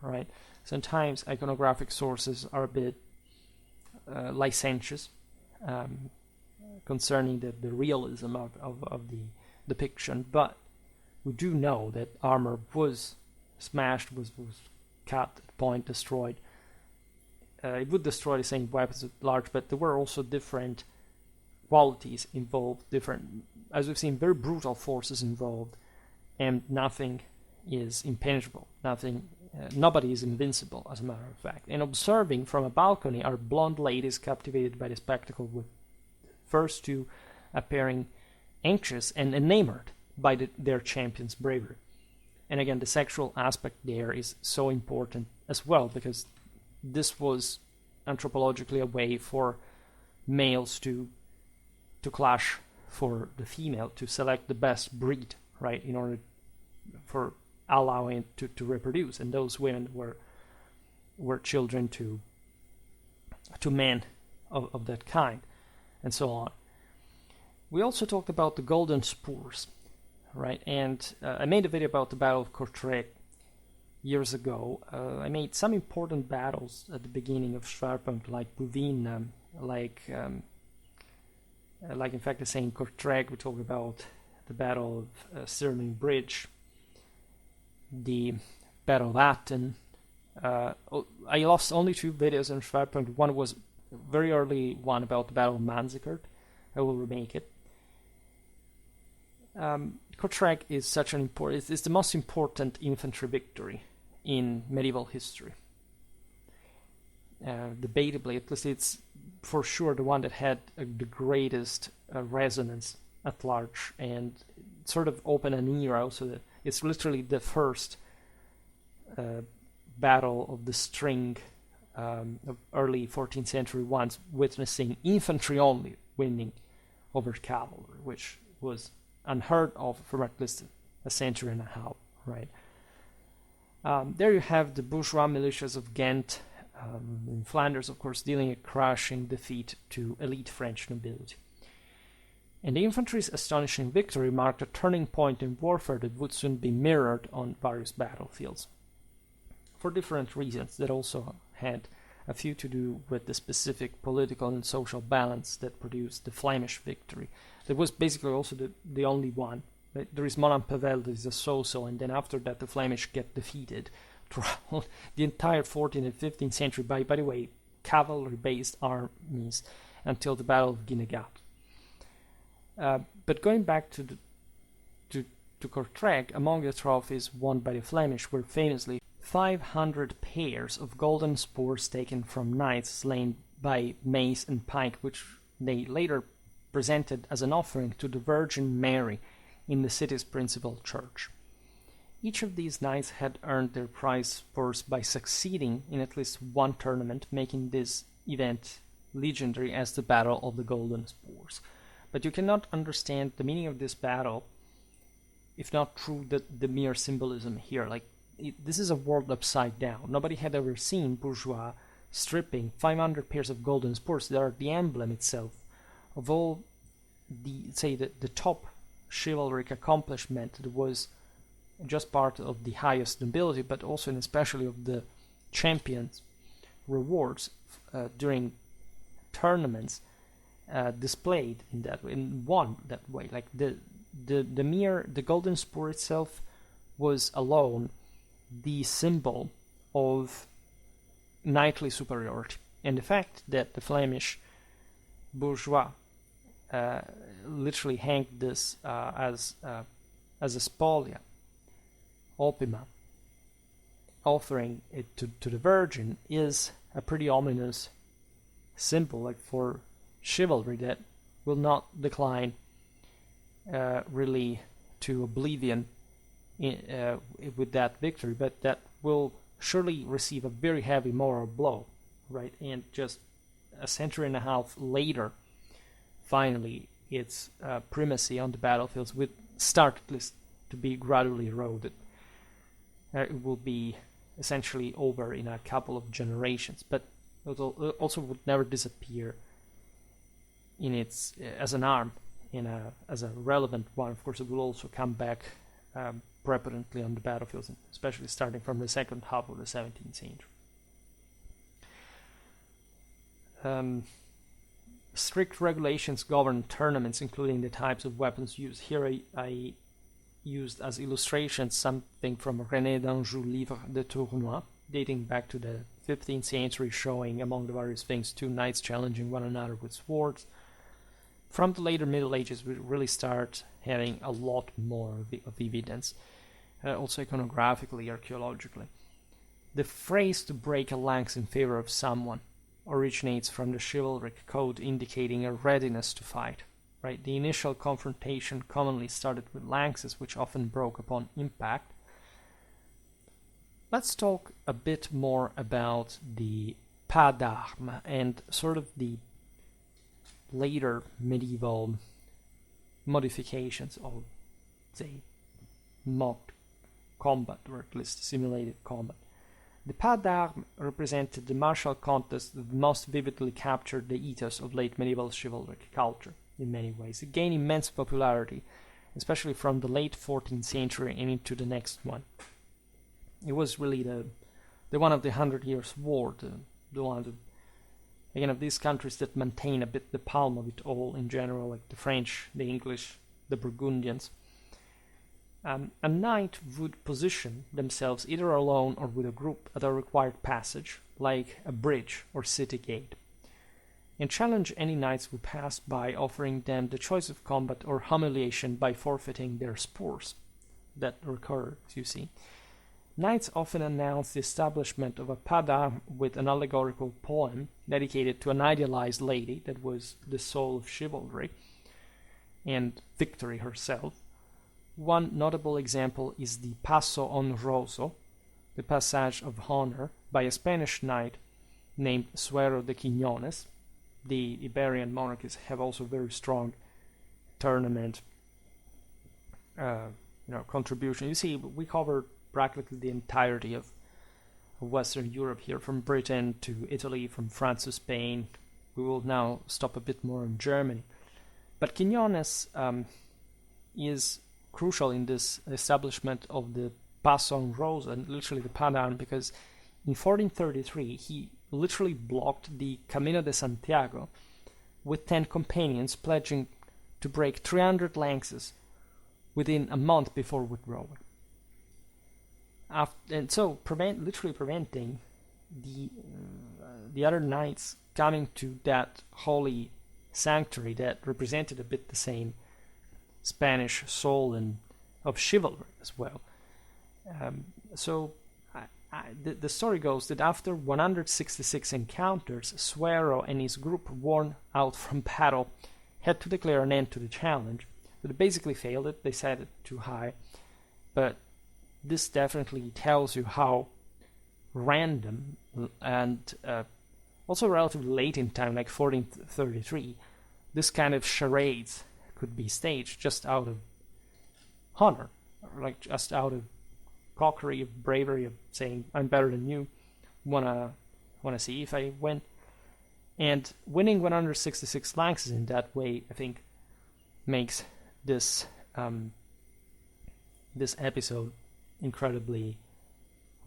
right? Sometimes iconographic sources are a bit licentious concerning the realism of the depiction, but we do know that armor was smashed, was cut, at point, destroyed. It would destroy the same weapons at large, but there were also different qualities involved, different, as we've seen, very brutal forces involved, and nothing is impenetrable, nobody is invincible, as a matter of fact. And observing from a balcony are blonde ladies captivated by the spectacle, with first two appearing anxious and enamored by their champion's bravery. And again, the sexual aspect there is so important as well, because this was anthropologically a way for males to clash for the female, to select the best breed, right, in order for allowing it to reproduce. And those women were children to men of that kind, and so on. We also talked about the golden spurs, right? And I made a video about the Battle of Courtrai years ago. I made some important battles at the beginning of Schwerpunkt, like Bouvines, like in fact the same Courtrai. We talked about the Battle of Stirling Bridge, the Battle of Atten. I lost only 2 videos in Schwerpunkt. One was a very early one about the Battle of Manzikert. I will remake it. Courtrai is such an important, it's the most important infantry victory in medieval history. Debatably, at least it's for sure the one that had the greatest resonance at large, and sort of opened an era. So that it's literally the first battle of the string of early 14th century ones, witnessing infantry only winning over cavalry, which was unheard of for at least a century and a half, right? There you have the bourgeois militias of Ghent in Flanders, of course, dealing a crushing defeat to elite French nobility. And the infantry's astonishing victory marked a turning point in warfare that would soon be mirrored on various battlefields, for different reasons that also had a few to do with the specific political and social balance that produced the Flemish victory. That was basically also the only one. There is Montpellier, there is a so-so, and then after that the Flemish get defeated throughout the entire 14th and 15th century by the way, cavalry-based armies until the Battle of Guinegate. But going back to Courtrai, among the trophies won by the Flemish were famously 500 pairs of golden spurs taken from knights slain by mace and pike, which they later presented as an offering to the Virgin Mary in the city's principal church. Each of these knights had earned their prize spurs by succeeding in at least one tournament, making this event legendary as the Battle of the Golden Spurs. But you cannot understand the meaning of this battle if not through the mere symbolism here. This is a world upside down. Nobody had ever seen bourgeois stripping 500 pairs of golden spurs that are the emblem itself of all the top chivalric accomplishment that was just part of the highest nobility, but also and especially of the champions' rewards during tournaments displayed in that way, and won that way. Like the golden spur itself was alone the symbol of knightly superiority, and the fact that the Flemish bourgeois literally hanged this as a spolia, opima, offering it to the Virgin, is a pretty ominous symbol, for chivalry that will not decline really to oblivion with that victory, but that will surely receive a very heavy moral blow, right? And just a century and a half later, finally, its primacy on the battlefields would start at least to be gradually eroded. It will be essentially over in a couple of generations, but it also would never disappear in its as an arm, as a relevant one. Of course, it will also come back prepotently on the battlefields, especially starting from the second half of the 17th century. Strict regulations govern tournaments, including the types of weapons used. Here I used as illustrations something from René d'Anjou's Livre de Tournois, dating back to the 15th century, showing, among the various things, two knights challenging one another with swords. From the later Middle Ages, we really start having a lot more of evidence, also iconographically, archaeologically. The phrase "to break a lance in favor of someone" originates from the chivalric code, indicating a readiness to fight. Right? The initial confrontation commonly started with lances, which often broke upon impact. Let's talk a bit more about the pas d'armes and sort of the later medieval modifications of, say, mock combat, or at least simulated combat. The pas d'armes represented the martial contest that most vividly captured the ethos of late medieval chivalric culture. In many ways, it gained immense popularity, especially from the late 14th century and into the next one. It was really the one of the 100 Years' War, the one of, again, of these countries that maintain a bit the palm of it all in general, like the French, the English, the Burgundians. A knight would position themselves either alone or with a group at a required passage, like a bridge or city gate, and challenge any knights who passed by, offering them the choice of combat or humiliation by forfeiting their spurs. That recurs, you see. Knights often announced the establishment of a pas d'armes with an allegorical poem dedicated to an idealized lady that was the soul of chivalry and victory herself. One notable example is the Paso Honroso, the Passage of Honor, by a Spanish knight named Suero de Quiñones. The Iberian monarchies have also very strong tournament contribution. You see, we covered practically the entirety of Western Europe here, from Britain to Italy, from France to Spain. We will now stop a bit more in Germany. But Quiñones is crucial in this establishment of the Paso Honroso, and literally the pas d'armes, because in 1433 he literally blocked the Camino de Santiago with 10 companions, pledging to break 300 lances within a month before withdrawing. And so literally preventing the other knights coming to that holy sanctuary that represented a bit the same Spanish soul and of chivalry as well. The story goes that after 166 encounters, Suero and his group, worn out from battle, had to declare an end to the challenge. So they basically failed it. They set it too high. But this definitely tells you how random and also relatively late in time, like 1433, this kind of charades could be staged just out of honor, or like just out of cockery, of bravery, of saying I'm better than you, wanna see if I win. And winning 166 lances in that way, I think, makes this this episode incredibly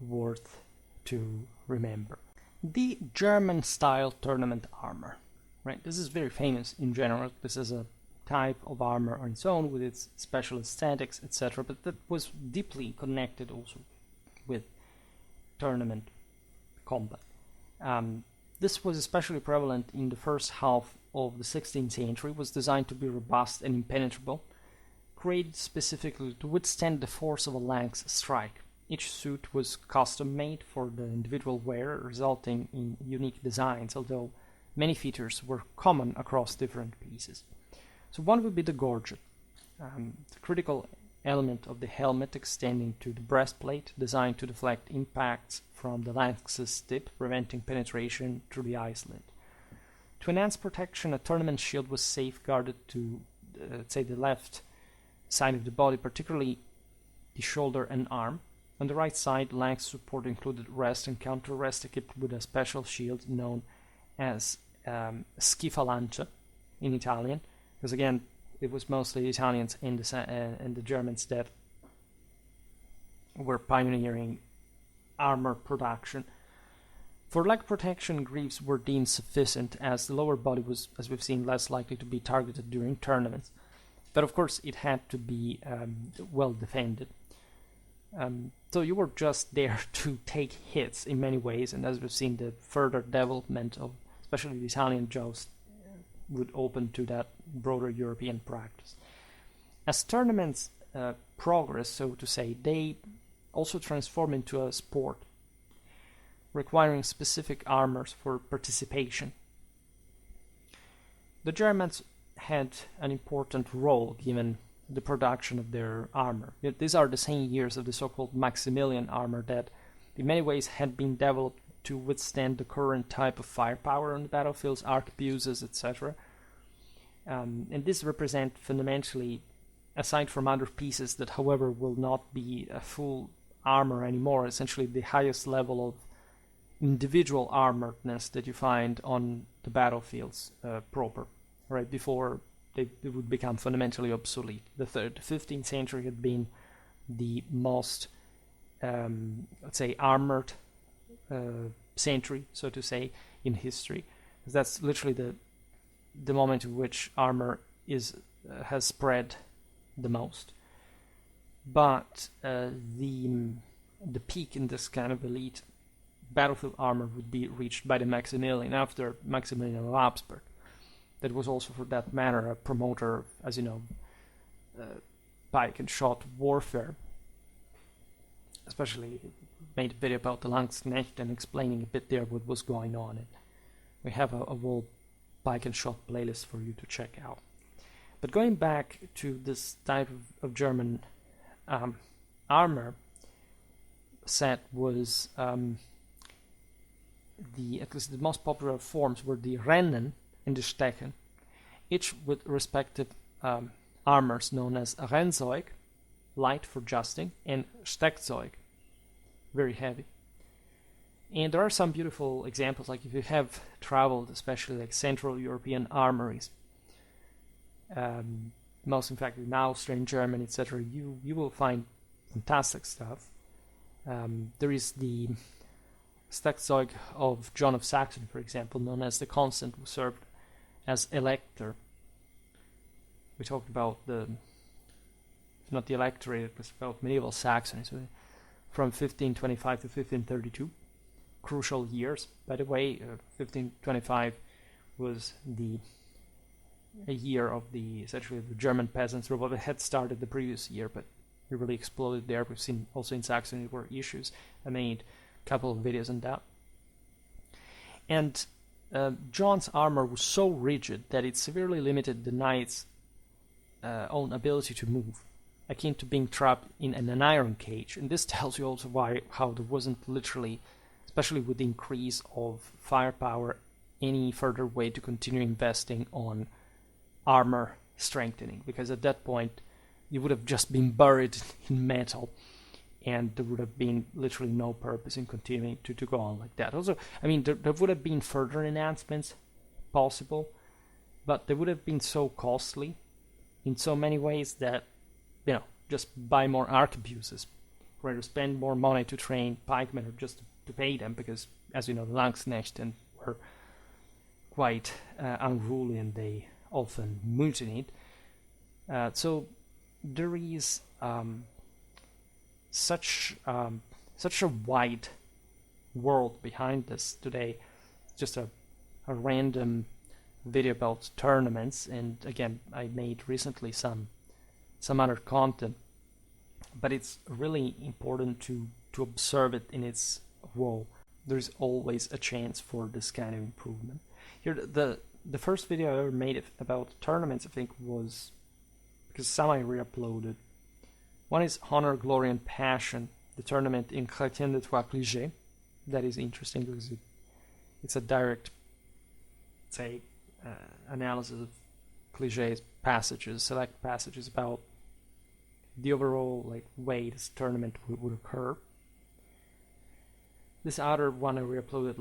worth to remember. The German-style tournament armor, right? This is very famous in general. This is a type of armor on its own with its special aesthetics, etc., but that was deeply connected also with tournament combat. This was especially prevalent in the first half of the 16th century, was designed to be robust and impenetrable, created specifically to withstand the force of a lance strike. Each suit was custom-made for the individual wearer, resulting in unique designs, although many features were common across different pieces. So one would be the gorget, the critical element of the helmet extending to the breastplate, designed to deflect impacts from the lance's tip, preventing penetration through the eye slit. To enhance protection, a tournament shield was safeguarded to, say, the left side of the body, particularly the shoulder and arm. On the right side, lance support included rest and counter-rest equipped with a special shield known as schifalante in Italian, because again, it was mostly the Italians and the Germans that were pioneering armor production. For leg protection, greaves were deemed sufficient, as the lower body was, as we've seen, less likely to be targeted during tournaments. But of course, it had to be well defended. So you were just there to take hits in many ways, and as we've seen, the further development of especially the Italian joust would open to that broader European practice. As tournaments progress, so to say, they also transform into a sport, requiring specific armors for participation. The Germans had an important role given the production of their armor. These are the same years of the so-called Maximilian armor that in many ways had been developed to withstand the current type of firepower on the battlefields, arquebuses, etc. And this represent fundamentally, aside from other pieces that however will not be a full armor anymore, essentially the highest level of individual armoredness that you find on the battlefields proper, right, before they would become fundamentally obsolete. The 15th century had been the most, let's say, armored century, so to say, in history. That's literally the moment in which armor has spread the most. But the peak in this kind of elite battlefield armor would be reached by the Maximilian after Maximilian of Habsburg. That was also, for that matter, a promoter, as you know, pike and shot warfare. Especially made a video about the Landsknecht and explaining a bit there what was going on. And we have a whole pike and shot playlist for you to check out. But going back to this type of German armor set was at least the most popular forms were the Rennen and the Stechen, each with respective armors known as Rennzeug, light for jousting, and Steckzeug, very heavy. And there are some beautiful examples, like if you have traveled, especially like Central European armories, most in fact in Austria, in Germany, etc., you will find fantastic stuff. There is the Steckzeug of John of Saxony, for example, known as the Constant, who served as elector. We talked about not the electorate, it was about medieval Saxony, so from 1525 to 1532. Crucial years, by the way. 1525 was a year of essentially the German peasants' revolt. It had started the previous year, but it really exploded there. We've seen also in Saxony there were issues. I made a couple of videos on that. And John's armor was so rigid that it severely limited the knight's own ability to move, akin to being trapped in an iron cage. And this tells you also how there wasn't literally, especially with the increase of firepower, any further way to continue investing on armor strengthening, because at that point you would have just been buried in metal, and there would have been literally no purpose in continuing to go on like that. Also, I mean, there would have been further enhancements possible, but they would have been so costly in so many ways that, just buy more arquebuses, rather spend more money to train pikemen or just to pay them, because, as you know, the Landsknechten were quite unruly and they often mutinied. So there is such a wide world behind this today. Just a random video about tournaments, and again, I made recently some other content, but it's really important to observe it in its role. There's always a chance for this kind of improvement. Here, the first video I ever made about tournaments, I think, was, because some I re-uploaded. One is Honor, Glory, and Passion, the tournament in Chrétien de Troyes-Cligé. That is interesting because it's a direct, say, analysis of Cligé's passages, select passages about the overall like way this tournament would occur. This other one I re-uploaded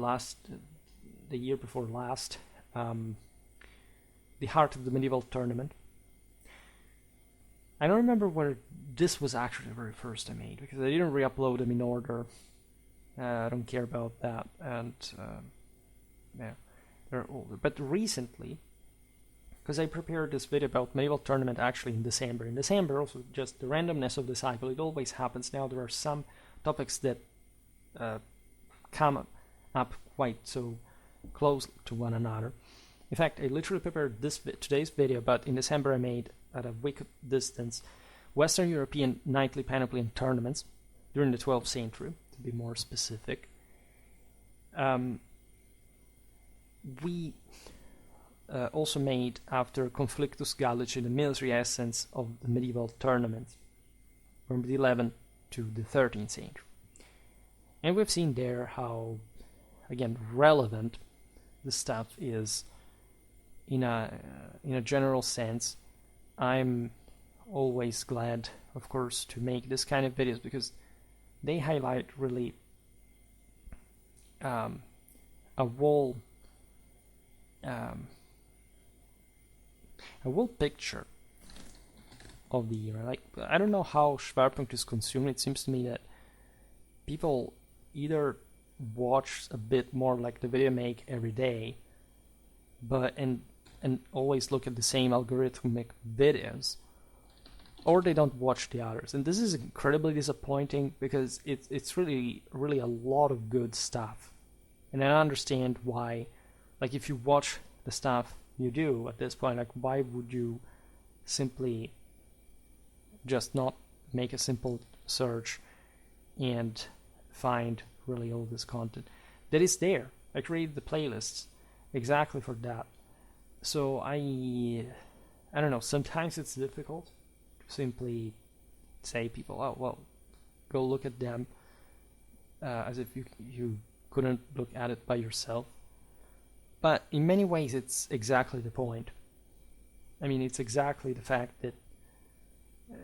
the year before last, the Heart of the Medieval Tournament. I don't remember where this was actually the very first I made, because I didn't re-upload them in order. I don't care about that, and yeah, they're older. But recently, because I prepared this video about medieval tournament actually in December. In December, also just the randomness of the cycle, it always happens. Now there are some topics that come up quite so close to one another. In fact, I literally prepared today's video, but in December I made, at a week distance, Western European knightly panoply and tournaments during the 12th century, to be more specific. We also made after Conflictus Gallici the military essence of the medieval tournaments from the 11th to the 13th century. And we've seen there how, again, relevant the stuff is in a general sense. I'm always glad, of course, to make this kind of videos because they highlight really a whole picture of the era. Like, I don't know how Schwerpunkt is consumed. It seems to me that people either watch a bit more like the video make every day, and always look at the same algorithmic videos, or they don't watch the others. And this is incredibly disappointing because it's really a lot of good stuff. And I understand why, like, if you watch the stuff you do at this point, like, why would you simply just not make a simple search and find really all this content that is there? I created the playlists exactly for that. So I don't know, sometimes it's difficult to simply say people, oh well, go look at them, as if you couldn't look at it by yourself. But in many ways it's exactly the point. I mean, it's exactly the fact that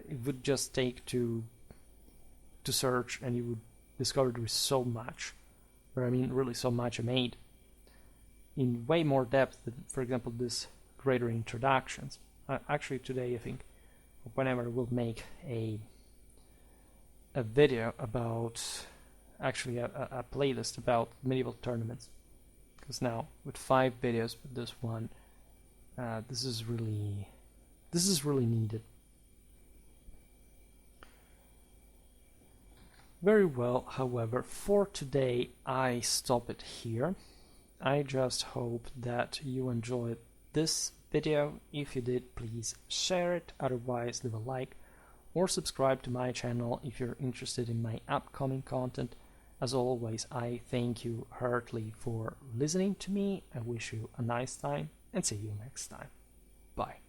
it would just take to search and you would discover there is so much, or I mean really so much I made in way more depth than, for example, this greater introductions. Actually today I think whenever we'll make a video about, actually a playlist about medieval tournaments, because now with 5 videos with this one, this is really needed. Very well, however, for today I stop it here. I just hope that you enjoyed this video. If you did, please share it, otherwise leave a like or subscribe to my channel if you're interested in my upcoming content. As always, I thank you heartily for listening to me. I wish you a nice time and see you next time. Bye.